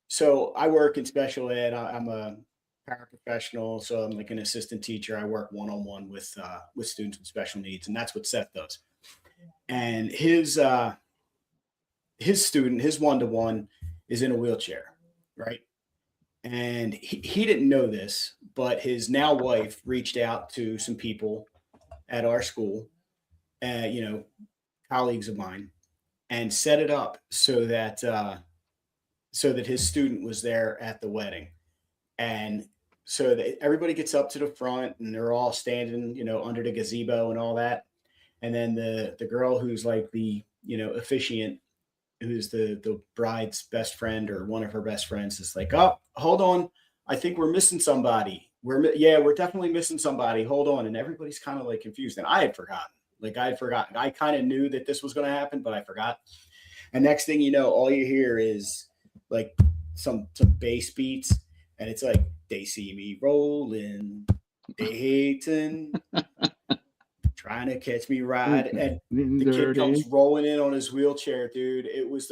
Speaker 1: So I work in special ed. I'm a paraprofessional. So I'm like an assistant teacher. I work one-on-one with students with special needs. And that's what Seth does. And his student, his one-to-one is in a wheelchair. Right. And he didn't know this, but his now wife reached out to some people at our school, colleagues of mine, and set it up so that his student was there at the wedding. And so everybody gets up to the front and they're all standing, under the gazebo and all that. And then the girl who's like the, officiant, who's the bride's best friend or one of her best friends, is like, oh, hold on. I think we're missing somebody. We're definitely missing somebody. Hold on. And everybody's kind of like confused. And I had forgotten. I kind of knew that this was going to happen, but I forgot. And next thing you know, all you hear is like some bass beats, and it's like they see me rolling, they hating, trying to catch me ride, and the kid comes rolling in on his wheelchair, dude. It was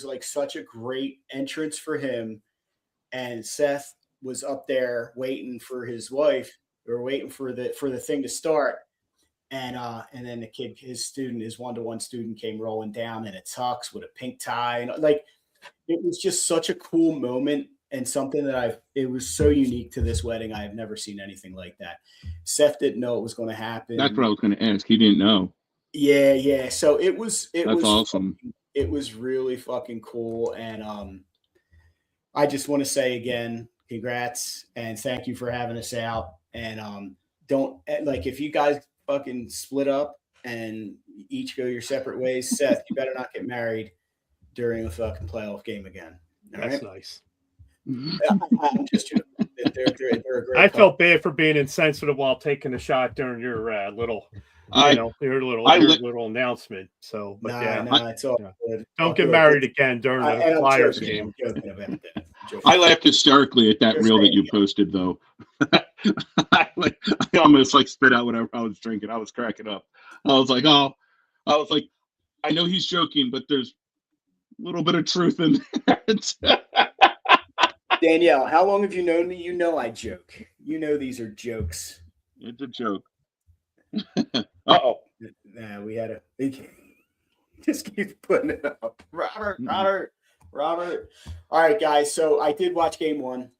Speaker 1: like such a great entrance for him. And Seth was up there waiting for his wife, or waiting for the thing to start. And then the kid, his one-to-one student came rolling down in a tux with a pink tie. And like, it was just such a cool moment, and something that it was so unique to this wedding. I have never seen anything like that. Seth didn't know it was going to happen.
Speaker 3: That's what I was going to ask. He didn't know.
Speaker 1: Yeah. So that's
Speaker 3: awesome.
Speaker 1: It was really fucking cool. And I just want to say again, congrats and thank you for having us out. And don't, like, if you guys fucking split up and each go your separate ways, Seth, you better not get married during a fucking playoff game again.
Speaker 2: That's nice.
Speaker 1: I'm just joking. They're a great
Speaker 2: I felt bad for being insensitive while taking a shot during your little announcement. So, but
Speaker 1: it's all good.
Speaker 2: Don't get married again during the Flyers game.
Speaker 3: I laughed hysterically at that reel that you posted, though. I almost like spit out whatever I was drinking. I was cracking up. I was like, I know he's joking, but there's a little bit of truth in that.
Speaker 1: Danielle, how long have you known me? You know I joke. You know these are jokes.
Speaker 3: It's a joke.
Speaker 1: Uh-oh. Nah, we had just keep putting it up. Robert. All right, guys. So I did watch game one,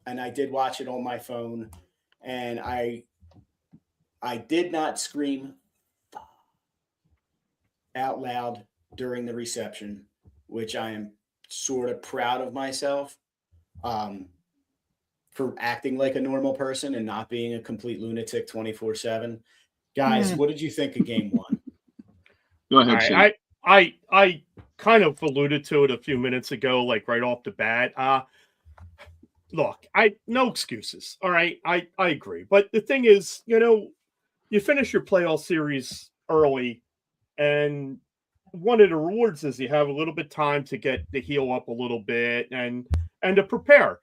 Speaker 1: and I did watch it on my phone, and I did not scream out loud during the reception, which I am sort of proud of myself for acting like a normal person and not being a complete lunatic 24/7. Guys, what did you think of game one?
Speaker 3: Go ahead.
Speaker 2: I kind of alluded to it a few minutes ago, like right off the bat. Look, no excuses. All right, I agree. But the thing is, you finish your playoff series early, and one of the rewards is you have a little bit of time to get the heal up a little bit and to prepare.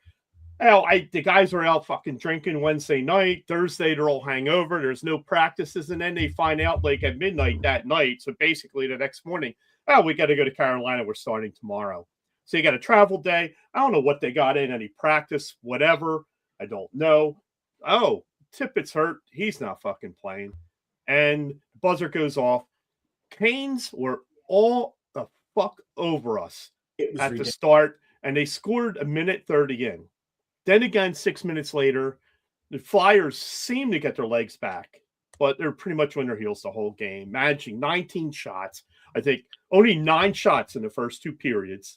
Speaker 2: Hell, the guys are out fucking drinking Wednesday night. Thursday, they're all hangover. There's no practices. And then they find out like at midnight that night. So basically the next morning, we got to go to Carolina. We're starting tomorrow. So you got a travel day. I don't know what they got in, any practice, whatever. I don't know. Oh, Tippett's hurt. He's not fucking playing. And buzzer goes off. Canes were all the fuck over us at the start. And they scored a minute 30 in. Then again, 6 minutes later, the Flyers seem to get their legs back, but they're pretty much on their heels the whole game, managing 19 shots. I think only 9 shots in the first 2 periods.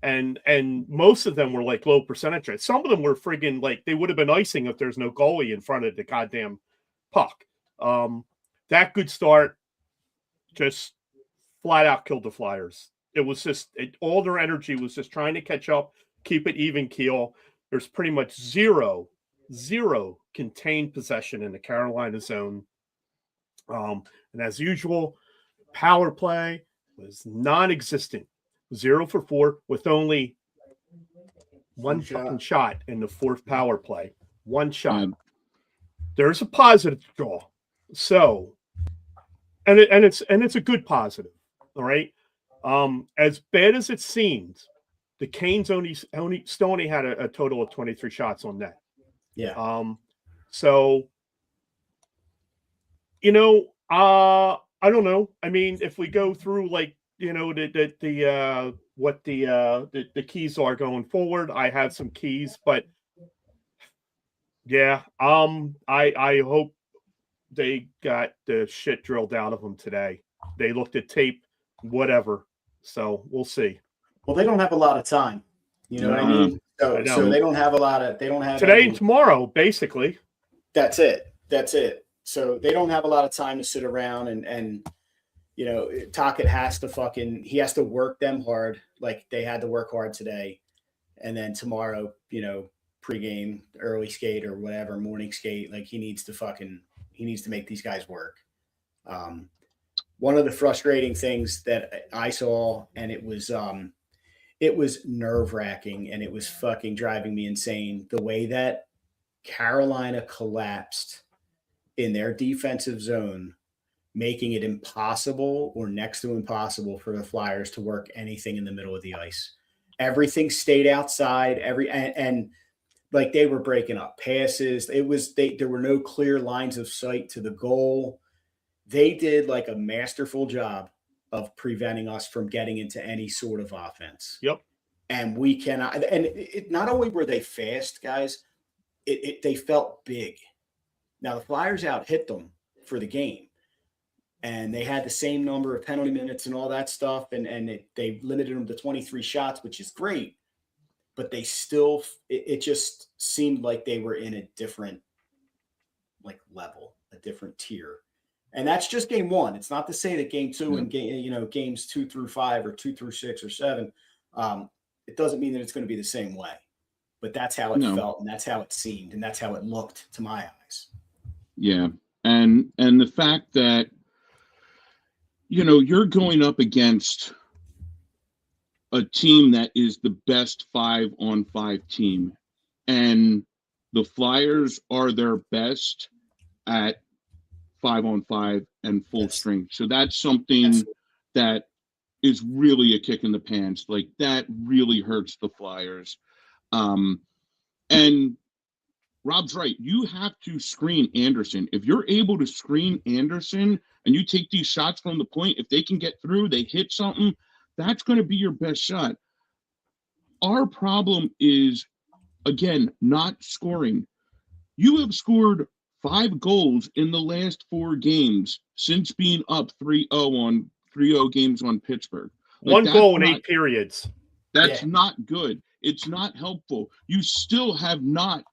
Speaker 2: And most of them were like low percentage rates. Some of them were friggin' like they would have been icing if there's no goalie in front of the goddamn puck. That good start just flat out killed the Flyers. It was just all their energy was just trying to catch up, keep it even keel. There's pretty much zero contained possession in the Carolina zone. And as usual, power play was non-existent. 0 for 4 with only one fucking shot in the 4th power play. One shot. There's a positive draw. So, and it's a good positive. All right. As bad as it seemed, the Canes still only had a total of 23 shots on net.
Speaker 1: Yeah.
Speaker 2: So, I don't know. I mean, if we go through like, what the keys are going forward, I have some keys, but yeah, I hope they got the shit drilled out of them today. They looked at tape, whatever. So we'll see.
Speaker 1: Well, they don't have a lot of time. You know what I mean? So they don't have
Speaker 2: today and tomorrow, basically.
Speaker 1: That's it. So they don't have a lot of time to sit around and Tocchet has to work them hard, like they had to work hard today. And then tomorrow, pregame, early skate or whatever, morning skate, like he needs to make these guys work. one of the frustrating things that I saw, and it was nerve-wracking and it was fucking driving me insane, the way that Carolina collapsed in their defensive zone, making it impossible or next to impossible for the Flyers to work anything in the middle of the ice. Everything stayed outside, and like they were breaking up passes. There were no clear lines of sight to the goal. They did like a masterful job of preventing us from getting into any sort of offense.
Speaker 2: Yep.
Speaker 1: And we cannot. And not only were they fast, guys, they felt big. Now the Flyers out hit them for the game, and they had the same number of penalty minutes and all that stuff, and they limited them to 23 shots, which is great. But they still, it just seemed like they were in a different like level, a different tier. And that's just game one. It's not to say that game two and games 2 through 5 or 2 through 6 or 7, it doesn't mean that it's going to be the same way. But that's how it felt, and that's how it seemed, and that's how it looked to my eyes.
Speaker 3: Yeah, and the fact that you're going up against a team that is the best 5-on-5 team, and the Flyers are their best at 5-on-5 and full strength. So that's something that is really a kick in the pants. Like that really hurts the Flyers. And Rob's right. You have to screen Anderson. If you're able to screen Anderson and you take these shots from the point, if they can get through, they hit something, that's going to be your best shot. Our problem is, again, not scoring. You have scored 5 goals in the last 4 games since being up 3-0 games on Pittsburgh.
Speaker 2: One goal in 8 periods.
Speaker 3: That's not good. It's not helpful. You still have not,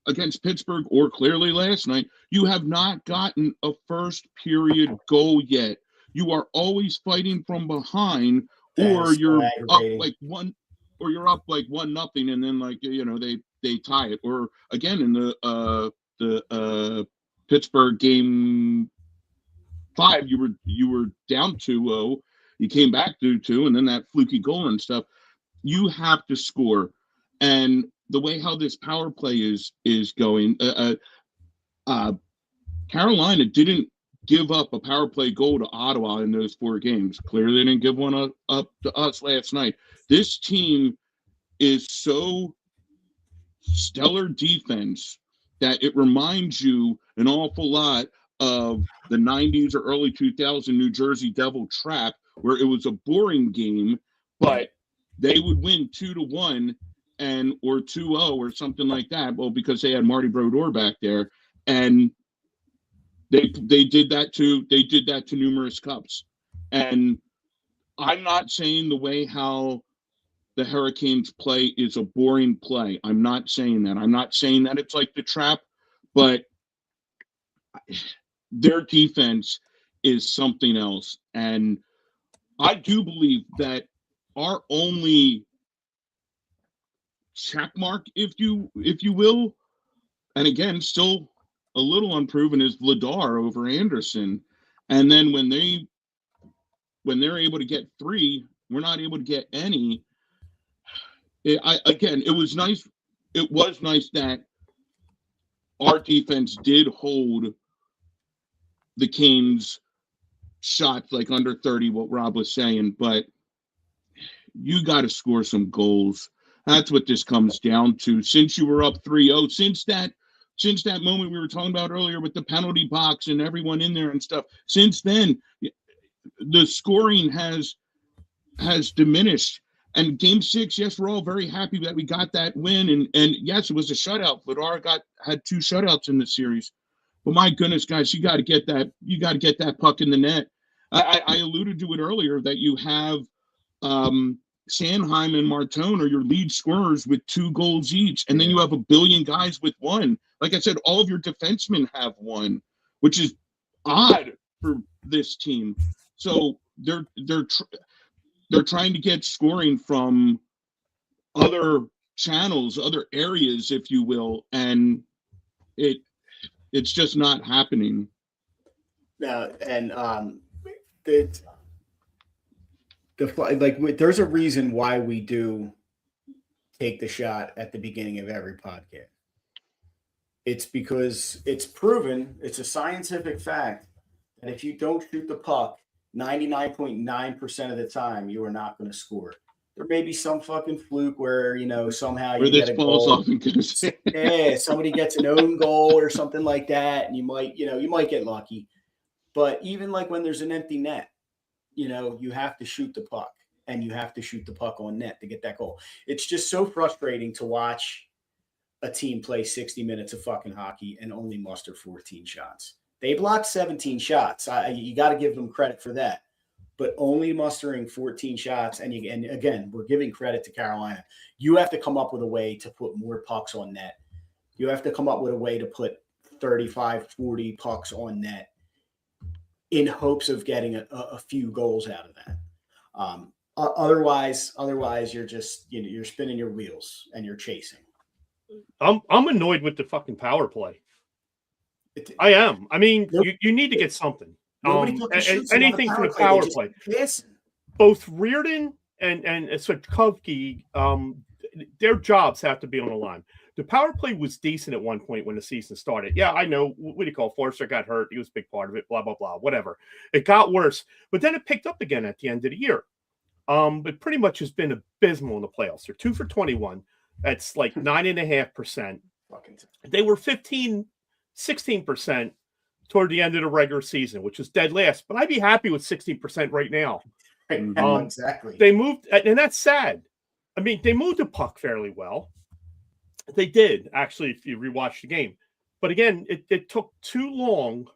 Speaker 3: against Pittsburgh or clearly last night, you have not gotten a first period goal yet. You are always fighting from behind, or you're up like 1-0, and then they tie it. Or again in the Pittsburgh game 5, you were down 2-0, you came back to 2, and then that fluky goal and stuff. You have to score, and the way how this power play is going, Carolina didn't give up a power play goal to Ottawa in those 4 games. Clearly, they didn't give one up to us last night. This team is so stellar defense that it reminds you an awful lot of the 90s or early 2000s New Jersey Devil Trap, where it was a boring game, but they would win 2-1 or 2-0 or something like that. Well, because they had Marty Brodeur back there, and they did that to numerous cups. And I'm not saying the way how the Hurricanes play is a boring play. I'm not saying that. I'm not saying that it's like the Trap, but their defense is something else. And I do believe that our only check mark, if you will, and again, still a little unproven, is Vladar over Anderson. And then when they're able to get 3, we're not able to get any. It was nice. It was nice that our defense did hold the Canes shots like under 30, what Rob was saying, but you got to score some goals. That's what this comes down to. Since you were up 3-0, since that moment we were talking about earlier with the penalty box and everyone in there and stuff, since then the scoring has diminished. And game 6, yes, we're all very happy that we got that win, and yes, it was a shutout. Vladar had 2 shutouts in the series. But my goodness, guys, you got to get that. You got to get that puck in the net. I alluded to it earlier that you have Sanheim and Martone are your lead scorers with 2 goals each, and then you have a billion guys with 1. Like I said, all of your defensemen have 1, which is odd for this team. So they're trying to get scoring from other channels, other areas, if you will, and it's just not happening.
Speaker 1: Now, and there's a reason why we do take the shot at the beginning of every podcast. It's because it's proven, it's a scientific fact that if you don't shoot the puck 99.9% of the time, you are not going to score. There may be some fucking fluke where, somehow
Speaker 3: Where
Speaker 1: you
Speaker 3: this
Speaker 1: get a
Speaker 3: falls
Speaker 1: goal.
Speaker 3: off and goes.
Speaker 1: Yeah, somebody gets an own goal or something like that, and you might get lucky. But even like when there's an empty net, you have to shoot the puck, and you have to shoot the puck on net to get that goal. It's just so frustrating to watch a team play 60 minutes of fucking hockey and only muster 14 shots. They blocked 17 shots. You got to give them credit for that. But only mustering 14 shots, and again, we're giving credit to Carolina. You have to come up with a way to put more pucks on net. You have to come up with a way to put 35, 40 pucks on net in hopes of getting a few goals out of that. Otherwise, you're just you're spinning your wheels and you're chasing.
Speaker 2: I'm annoyed with the fucking power play. I am. I mean, you need to get something. Anything for the power play. Both Reardon and Sotkovsky, their jobs have to be on the line. The power play was decent at one point when the season started. Yeah, I know. What do you call it? Forrester got hurt. He was a big part of it. Blah, blah, blah. Whatever. It got worse. But then it picked up again at the end of the year. But pretty much has been abysmal in the playoffs. They're 2 for 21. That's like 9.5%. They were 16% toward the end of the regular season, which is dead last. But I'd be happy with 16% right now.
Speaker 1: Exactly.
Speaker 2: They moved, and that's sad. I mean, they moved the puck fairly well. They did, actually, if you rewatch the game. But again, it took too long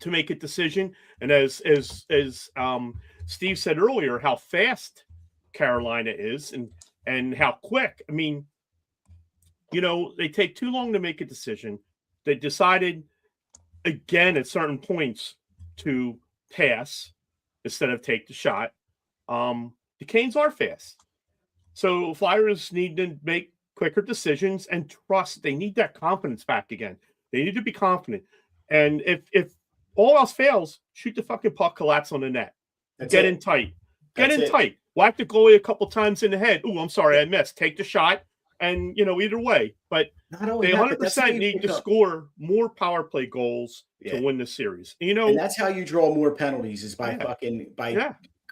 Speaker 2: to make a decision. And as Steve said earlier, how fast Carolina is and how quick. I mean, they take too long to make a decision. They decided, again, at certain points to pass instead of take the shot. The Canes are fast. So Flyers need to make quicker decisions and trust. They need that confidence back again. They need to be confident. And if all else fails, shoot the fucking puck, collapse on the net. Get in tight. Tight. Whack the goalie a couple times in the head. Oh, I'm sorry, I missed. Take the shot. And, either way. But they 100% need to score more power play goals to win the series.
Speaker 1: And that's how you draw more penalties is by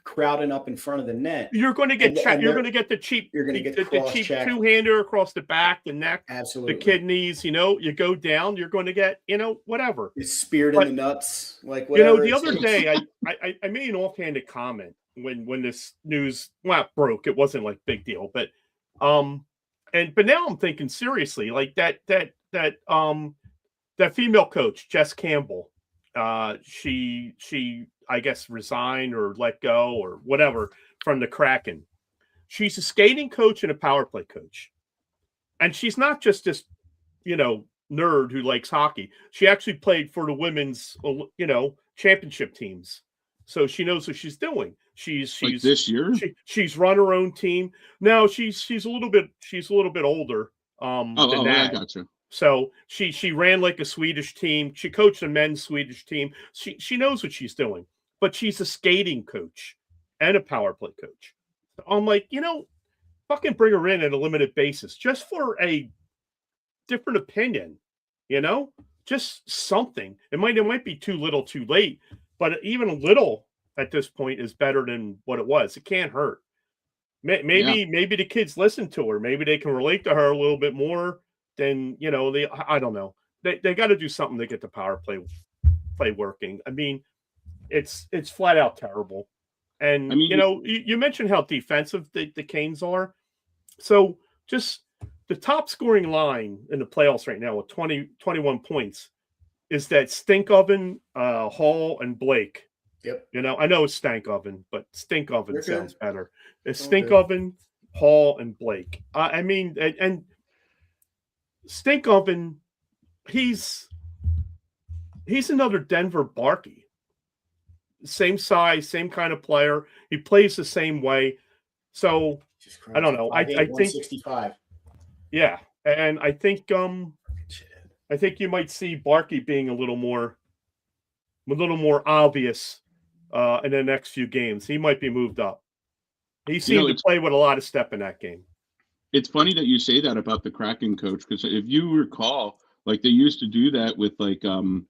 Speaker 1: crowding up in front of the net.
Speaker 2: You're going to get you're going to get the cheap two-hander across the back, the neck,
Speaker 1: absolutely,
Speaker 2: the kidneys. You go down, you're going to get whatever.
Speaker 1: It's speared in the nuts, like whatever.
Speaker 2: The other day I made an offhanded comment when this news broke. It wasn't like big deal, but now I'm thinking seriously, like that female coach, Jess Campbell, she I guess resigned or let go or whatever from the Kraken. She's a skating coach and a power play coach. And she's not just this, nerd who likes hockey. She actually played for the women's, championship teams. So she knows what she's doing. She's
Speaker 3: like this year.
Speaker 2: She's run her own team. No, she's a little bit older. Than that.
Speaker 3: I gotcha.
Speaker 2: So she ran like a Swedish team. She coached a men's Swedish team. She knows what she's doing. But she's a skating coach and a power play coach. So I'm like, fucking bring her in at a limited basis just for a different opinion, just something. It might be too little, too late, but even a little at this point is better than what it was. It can't hurt. Maybe the kids listen to her. Maybe they can relate to her a little bit more than, I don't know. They got to do something to get the power play working. I mean, it's flat out terrible. And, you mentioned how defensive the Canes are. So just the top scoring line in the playoffs right now with 21 points is that stink oven, Hall, and Blake.
Speaker 1: Yep.
Speaker 2: I know it's stank oven, but stink oven sounds better. It's stink oven, Hall, and Blake. I mean, and stink oven, he's another Denver Barkey. Same size, same kind of player. He plays the same way. So I don't know. I think
Speaker 1: 165.
Speaker 2: Yeah, and I think you might see Barkey being a little more obvious in the next few games. He might be moved up. He seemed to play with a lot of step in that game.
Speaker 3: It's funny that you say that about the Kraken coach, because if you recall, like they used to do that with like in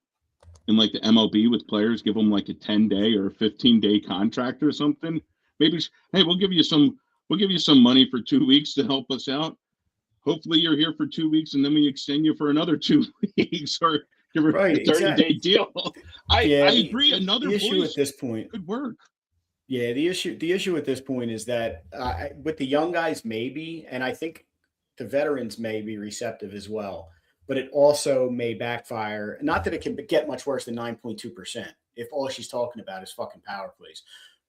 Speaker 3: like the MLB with players, give them like a 10-day or a 15-day contract or something. Maybe, hey, we'll give you some money for 2 weeks to help us out. Hopefully you're here for 2 weeks and then we extend you for another 2 weeks or give her a 30-day deal. I agree. Another
Speaker 1: issue at this point
Speaker 3: could work.
Speaker 1: Yeah, the issue at this point is that with the young guys, maybe, and I think the veterans may be receptive as well, but it also may backfire. Not that it can get much worse than 9.2% if all she's talking about is fucking power plays,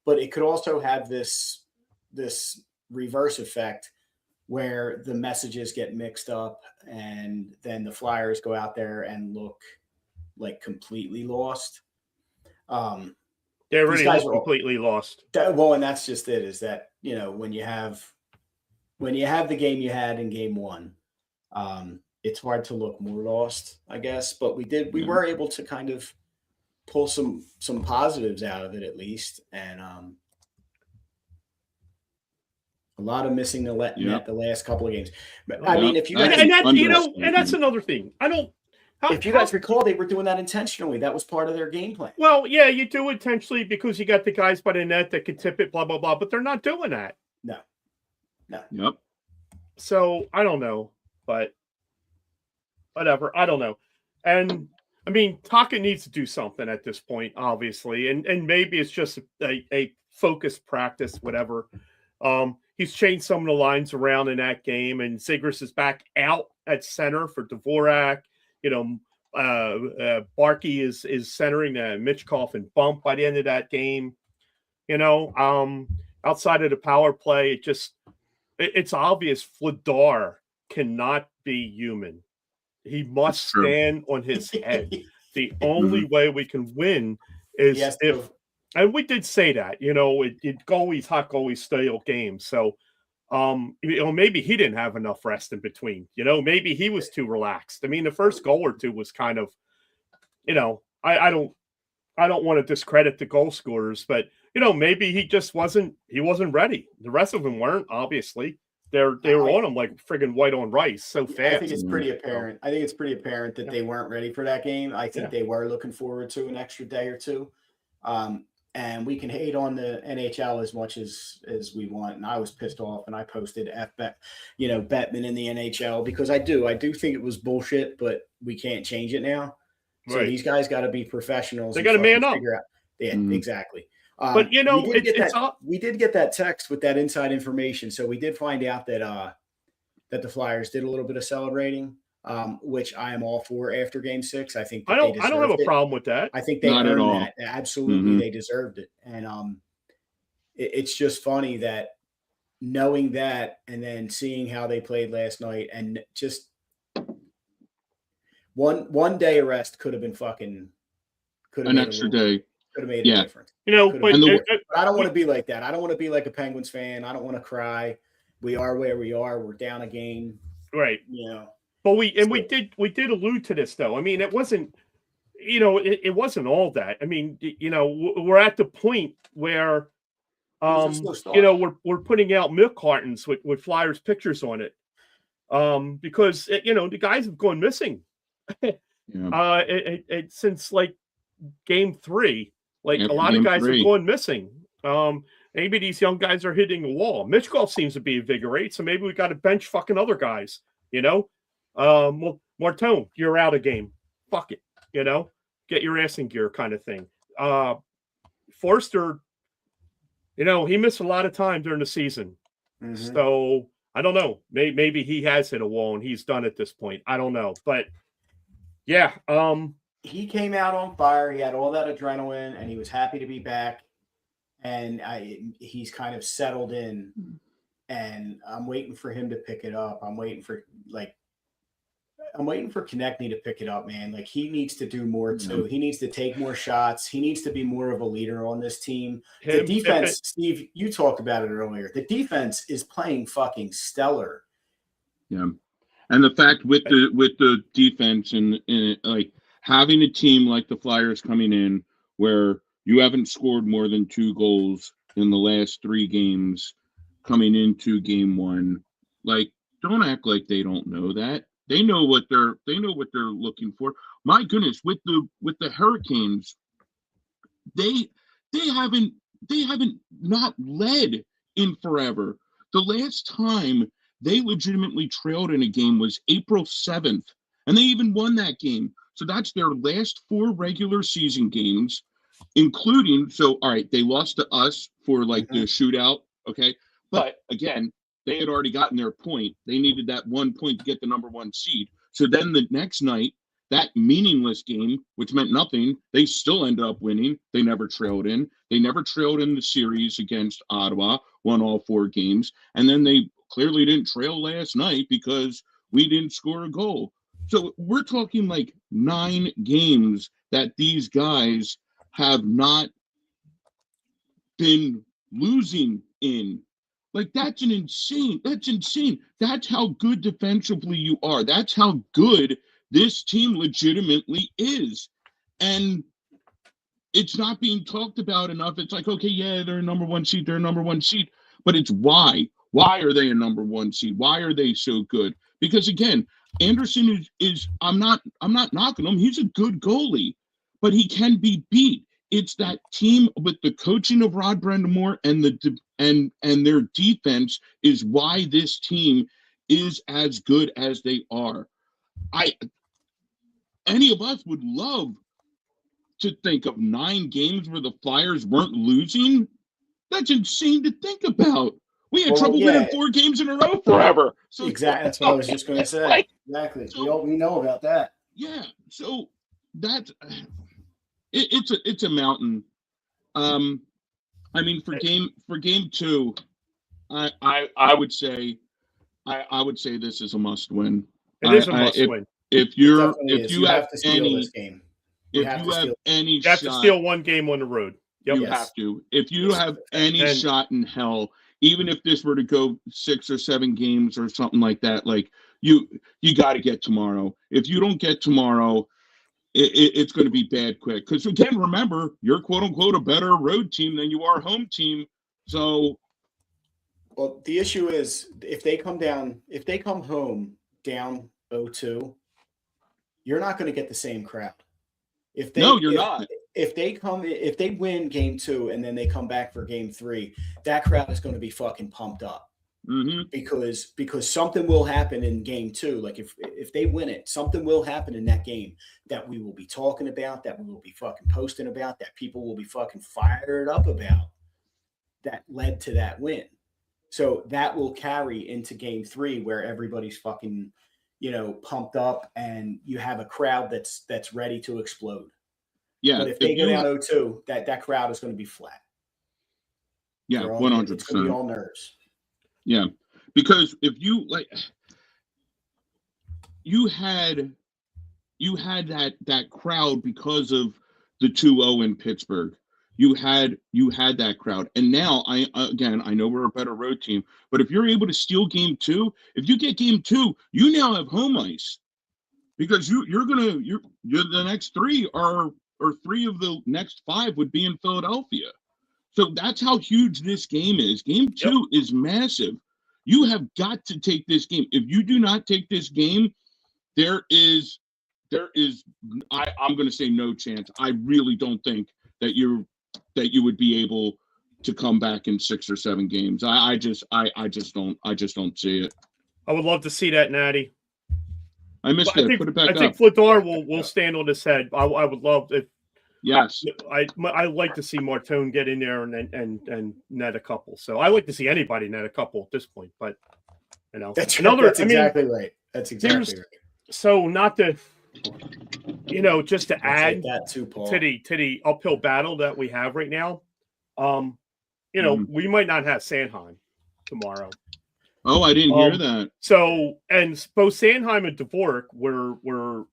Speaker 1: but it could also have this reverse effect where the messages get mixed up and then the Flyers go out there and look like completely lost.
Speaker 2: They're already completely lost.
Speaker 1: Well, and that's just it, is that, you know, when you have the game you had in game one, it's hard to look more lost, I guess. But we were able to kind of pull some positives out of it at least. And a lot of missing the net the last couple of games. But I mean, if you guys,
Speaker 2: and that's another thing.
Speaker 1: If you guys recall, they were doing that intentionally. That was part of their game plan.
Speaker 2: Well, yeah, you do it intentionally because you got the guys by the net that can tip it, blah, blah, blah. But they're not doing that.
Speaker 1: No.
Speaker 3: Yep.
Speaker 2: So I don't know, but whatever. I don't know. And I mean, Taka needs to do something at this point, obviously. And maybe it's just a focused practice, whatever. He's changed some of the lines around in that game, and Zegras is back out at center for Dvorak. You know, Barkey is centering Mitchkoff and Bump by the end of that game. You know, outside of the power play, it's obvious Vladar cannot be human. He must stand on his head. The only way we can win is if, and we did say that, you know, it goalies, hot goalies, stale games. So, you know, maybe he didn't have enough rest in between. You know, maybe he was too relaxed. I mean, the first goal or two was kind of, you know, I don't want to discredit the goal scorers, but you know, maybe he just wasn't ready. The rest of them weren't, obviously. They were on him like friggin' white on rice so fast.
Speaker 1: I think it's pretty apparent. That they weren't ready for that game. I think they were looking forward to an extra day or two. And we can hate on the NHL as much as we want. And I was pissed off and I posted Bettman in the NHL because I do think it was bullshit, but we can't change it now. So these guys got to be professionals.
Speaker 2: They got to man up.
Speaker 1: Yeah, exactly.
Speaker 2: But you know,
Speaker 1: we did get that text with that inside information. So we did find out that the Flyers did a little bit of celebrating, which I am all for after Game 6. I think
Speaker 2: I don't have a problem with that.
Speaker 1: I think they earned that. Absolutely, they deserved it. And it's just funny that knowing that and then seeing how they played last night, and just one day of rest could have been an
Speaker 3: extra day.
Speaker 1: Could have made a difference.
Speaker 2: You know,
Speaker 1: but I don't want to be like that. I don't want to be like a Penguins fan. I don't want to cry. We are where we are. We're down a game.
Speaker 2: Right.
Speaker 1: You know.
Speaker 2: But we did allude to this though. I mean, it wasn't, you know, it wasn't all that. I mean, you know, we're at the point where you know, we're putting out milk cartons with Flyers pictures on it. Because you know, the guys have gone missing. Since like Game 3. Like a lot of guys have gone missing. Maybe these young guys are hitting a wall. Mitchkoff seems to be invigorate, so maybe we got to bench fucking other guys. You know, Martone, you're out of game. Fuck it. You know, get your ass in gear, kind of thing. Forster, you know, he missed a lot of time during the season, so I don't know. Maybe he has hit a wall and he's done at this point. I don't know, but yeah.
Speaker 1: He came out on fire. He had all that adrenaline, and he was happy to be back. And he's kind of settled in, and I'm waiting for him to pick it up. I'm waiting for Konechny to pick it up, man. Like, he needs to do more too. He needs to take more shots. He needs to be more of a leader on this team. The defense, Steve, you talked about it earlier. The defense is playing fucking stellar.
Speaker 3: Yeah, and the fact with the defense and like having a team like the Flyers coming in where You haven't scored more than 2 goals in the last 3 games coming into game 1. Like, don't act like they don't know that. They know what they're looking for. My goodness, with the Hurricanes, they haven't not led in forever. The last time they legitimately trailed in a game was April 7th, and they even won that game. So that's their last 4 regular season games, including, so all right, they lost to us for like the shootout, okay? But again, they had already gotten their point. They needed that 1 point to get the number 1 seed. So then the next night, that meaningless game, which meant nothing, they still ended up winning. They never trailed in. They never trailed in the series against Ottawa, won all 4 games. And then they clearly didn't trail last night because we didn't score a goal. So we're talking like 9 games that these guys have not been losing in. Like, that's insane. That's how good defensively you are. That's how good this team legitimately is. And it's not being talked about enough. It's like, okay, yeah, they're a number 1 seed. But it's why. Why are they a number 1 seed? Why are they so good? Because again, Anderson is I'm not knocking him. He's a good goalie, but he can be beat. It's that team with the coaching of Rod Brind'Amour and and their defense is why this team is as good as they are. Any of us would love to think of 9 games where the Flyers weren't losing. That's insane to think about. We had trouble winning 4 games in a row forever.
Speaker 1: So exactly, that's what I was just going to say. Exactly, so, we know about that.
Speaker 3: Yeah, so that's it's a mountain. I mean, for game 2, I would say this is a must win.
Speaker 2: It is a must win.
Speaker 3: If you have
Speaker 1: any game,
Speaker 3: you have
Speaker 2: to steal 1 game on the road.
Speaker 3: Yep. You have to. If you have any shot in hell, even if this were to go 6 or 7 games or something like that, like you got to get tomorrow. If you don't get tomorrow, it's going to be bad quick. Because again, remember, you're quote unquote a better road team than you are home team. So,
Speaker 1: well, the issue is if they come home down 0-2, you're not going to get the same crowd.
Speaker 3: You're not.
Speaker 1: If they win game 2 and then they come back for game 3, that crowd is going to be fucking pumped up.
Speaker 3: Mm-hmm.
Speaker 1: Because something will happen in game 2. Like if they win it, something will happen in that game that we will be talking about, that we will be fucking posting about, that people will be fucking fired up about, that led to that win. So that will carry into game 3 where everybody's fucking, pumped up and you have a crowd that's ready to explode.
Speaker 3: Yeah.
Speaker 1: But if they go down 0-2, that crowd is going to be flat.
Speaker 3: Yeah, 100%.
Speaker 1: It's going to be all nerves.
Speaker 3: Yeah, because if you you had that crowd because of the 2-0 in Pittsburgh. You had that crowd, and now I know we're a better road team, but if you're able to steal game 2, if you get game 2, you now have home ice because you're the next 3 or 3 of the next 5 would be in Philadelphia. So that's how huge this game is. Game 2 is massive. You have got to take this game. If you do not take this game, there is I'm going to say no chance. I really don't think that you would be able to come back in 6 or 7 games. I just don't see it.
Speaker 2: I would love to see that, Natty.
Speaker 3: I missed it. Put it back up.
Speaker 2: I think Fladar will stand on his head. I would love if.
Speaker 3: Yes,
Speaker 2: I like to see Martone get in there and net a couple. So I like to see anybody net a couple at this point. But
Speaker 1: that's exactly right. That's exactly right.
Speaker 2: So not to, just to add
Speaker 1: that too, Paul,
Speaker 2: to the uphill battle that we have right now. We might not have Sanheim tomorrow.
Speaker 3: Oh, I didn't hear that.
Speaker 2: So, and both Sanheim and Dvorak were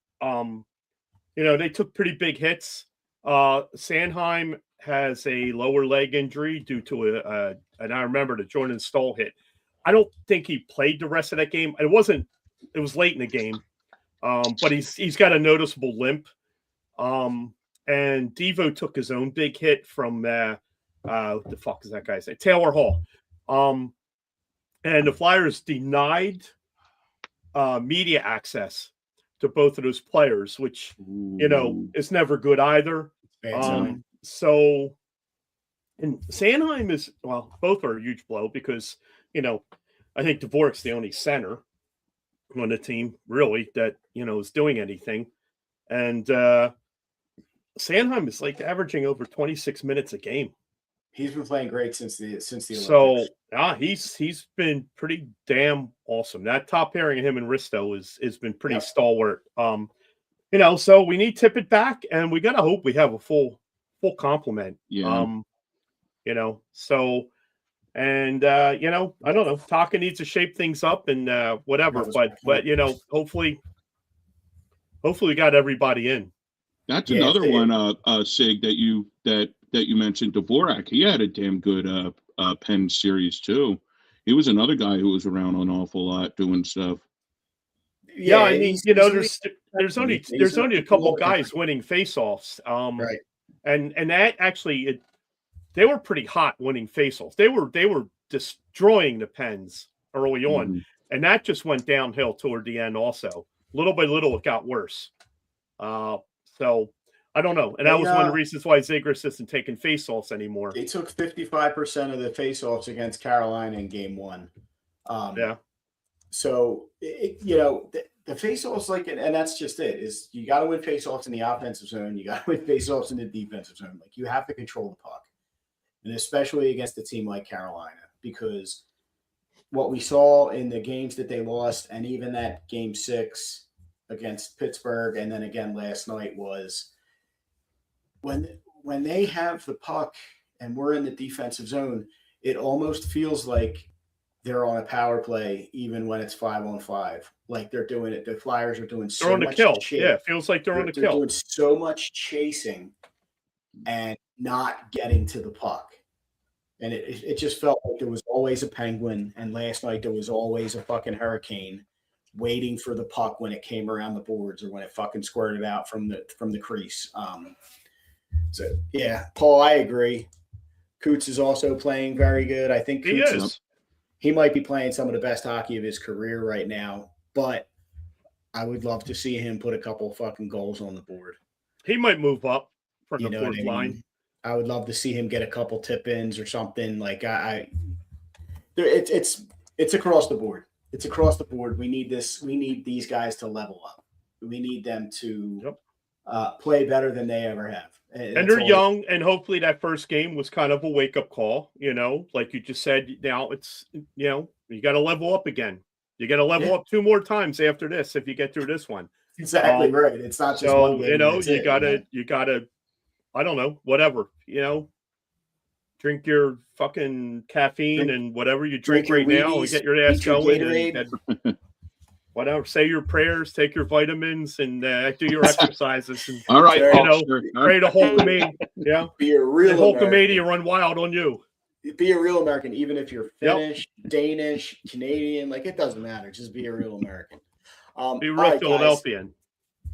Speaker 2: they took pretty big hits. Sanheim has a lower leg injury due to and I remember the Jordan Stoll hit. I don't think he played the rest of that game. It was late in the game. But he's got a noticeable limp. and Devo took his own big hit from what the fuck is that guy's name? Taylor Hall. And the Flyers denied media access to both of those players, which is never good either. So, and Sanheim is, well, both are a huge blow because I think Dvorak's the only center on the team really that is doing anything, and Sanheim is like averaging over 26 minutes a game.
Speaker 1: He's been playing great since the Olympics.
Speaker 2: So he's been pretty damn awesome. That top pairing of him and Risto has been pretty stalwart. So we need Tippett back, and we gotta hope we have a full complement.
Speaker 3: Yeah.
Speaker 2: So and I don't know. Taka needs to shape things up and whatever, but hopefully we got everybody in.
Speaker 3: That's another one, Sig, that you mentioned. Dvorak, he had a damn good Penn series too. He was another guy who was around an awful lot doing stuff.
Speaker 2: Yeah, I mean, there's only a couple guys winning faceoffs.
Speaker 1: Right.
Speaker 2: And that actually they were pretty hot winning faceoffs. They were destroying the Pens early on, and that just went downhill toward the end. Also, little by little, it got worse. So I don't know, and that was one of the reasons why Zegras isn't taking faceoffs anymore.
Speaker 1: They took 55% of the faceoffs against Carolina in Game 1. So the faceoffs, and that's just it. Is you got to win faceoffs in the offensive zone, you got to win faceoffs in the defensive zone. Like you have to control the puck, and especially against a team like Carolina, because what we saw in the games that they lost, and even that Game 6 against Pittsburgh, and then again last night, was when they have the puck and we're in the defensive zone, it almost feels like they're on a power play, even when it's 5-on-5. Like they're doing it. The Flyers are doing so much
Speaker 2: kill.
Speaker 1: chasing.
Speaker 2: Yeah, it feels like they're on the kill.
Speaker 1: They're doing so much chasing and not getting to the puck. And it just felt like there was always a Penguin, and last night there was always a fucking Hurricane waiting for the puck when it came around the boards or when it fucking squirted out from the crease. So yeah, Paul, I agree. Coots is also playing very good. I think he might be playing some of the best hockey of his career right now, but I would love to see him put a couple fucking goals on the board.
Speaker 2: He might move up from the fourth line.
Speaker 1: I would love to see him get a couple tip-ins or something. Like it's across the board. It's across the board. We need this. We need these guys to level up. We need them to play better than they ever have.
Speaker 2: And they're young, and hopefully that first game was kind of a wake-up call, like you just said. Now it's, you got to level up again. You got to level up 2 more times after this if you get through this one.
Speaker 1: Exactly right. It's not just one game.
Speaker 2: You gotta, I don't know, whatever, drink your fucking caffeine and whatever you drink right now and get your ass going. And whatever, say your prayers, take your vitamins, and do your exercises. And,
Speaker 3: all right,
Speaker 2: pray to Hulkamania. Yeah,
Speaker 1: be a real
Speaker 2: Hulkamania run wild on you.
Speaker 1: Be a real American, even if you're Finnish, Danish, Canadian. Like it doesn't matter. Just be a real American.
Speaker 2: Be a real Philadelphian.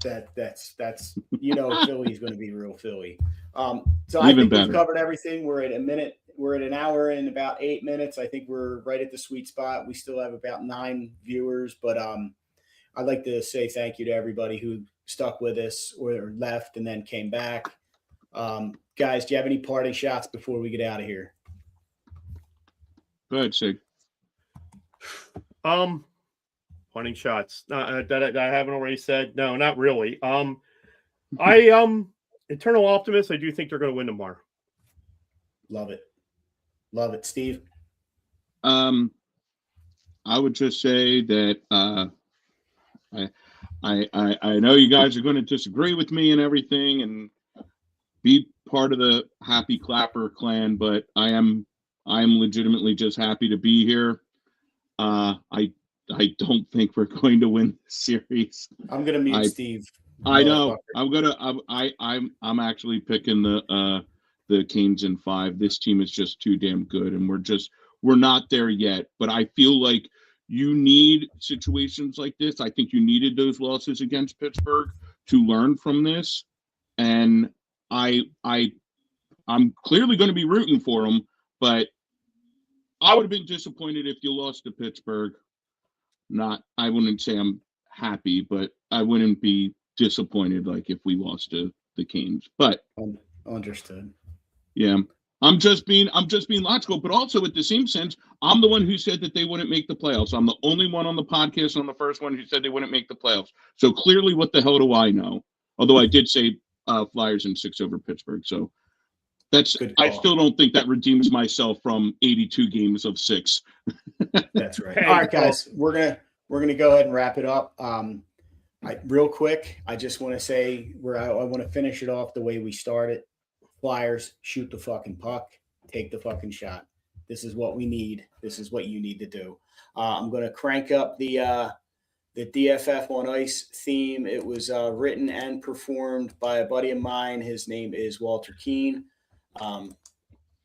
Speaker 1: That's Philly's going to be real Philly. So I think we've covered everything. We're at a minute. We're at an hour and about 8 minutes. I think we're right at the sweet spot. We still have about 9 viewers, but I'd like to say thank you to everybody who stuck with us or left and then came back. Guys, do you have any parting shots before we get out of here?
Speaker 3: Go ahead, Sig.
Speaker 2: Parting shots that I haven't already said. No, not really. Eternal optimist. I do think they're going to win tomorrow.
Speaker 1: Love it, Steve.
Speaker 3: I would just say that I know you guys are going to disagree with me and everything, and be part of the Happy Clapper clan, but I am legitimately just happy to be here. I don't think we're going to win this series.
Speaker 1: I'm gonna mute Steve.
Speaker 3: I know. I'm actually picking the Canes in 5. This team is just too damn good, and we're not there yet. But I feel like you need situations like this. I think you needed those losses against Pittsburgh to learn from this, and I'm clearly going to be rooting for them, but I would have been disappointed if you lost to Pittsburgh. I wouldn't say I'm happy, but I wouldn't be disappointed like if we lost to the Kings. But
Speaker 1: understood.
Speaker 3: Yeah, I'm just being logical, but also at the same sense, I'm the one who said that they wouldn't make the playoffs. I'm the only one on the podcast on the first one who said they wouldn't make the playoffs. So clearly, what the hell do I know? Although I did say Flyers in 6 over Pittsburgh. So that's I still don't think that redeems myself from 82 games of 6.
Speaker 1: That's right. All right, guys, we're gonna go ahead and wrap it up. Real quick, I just want to say I want to finish it off the way we started. Flyers, shoot the fucking puck, take the fucking shot. This is what we need. This is what you need to do. I'm going to crank up the DFF on Ice theme. It was written and performed by a buddy of mine. His name is Walter Keene.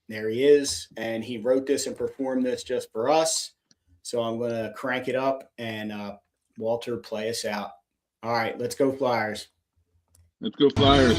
Speaker 1: There he is. And he wrote this and performed this just for us. So I'm going to crank it up and Walter, play us out. All right, let's go Flyers.
Speaker 3: Let's go Flyers.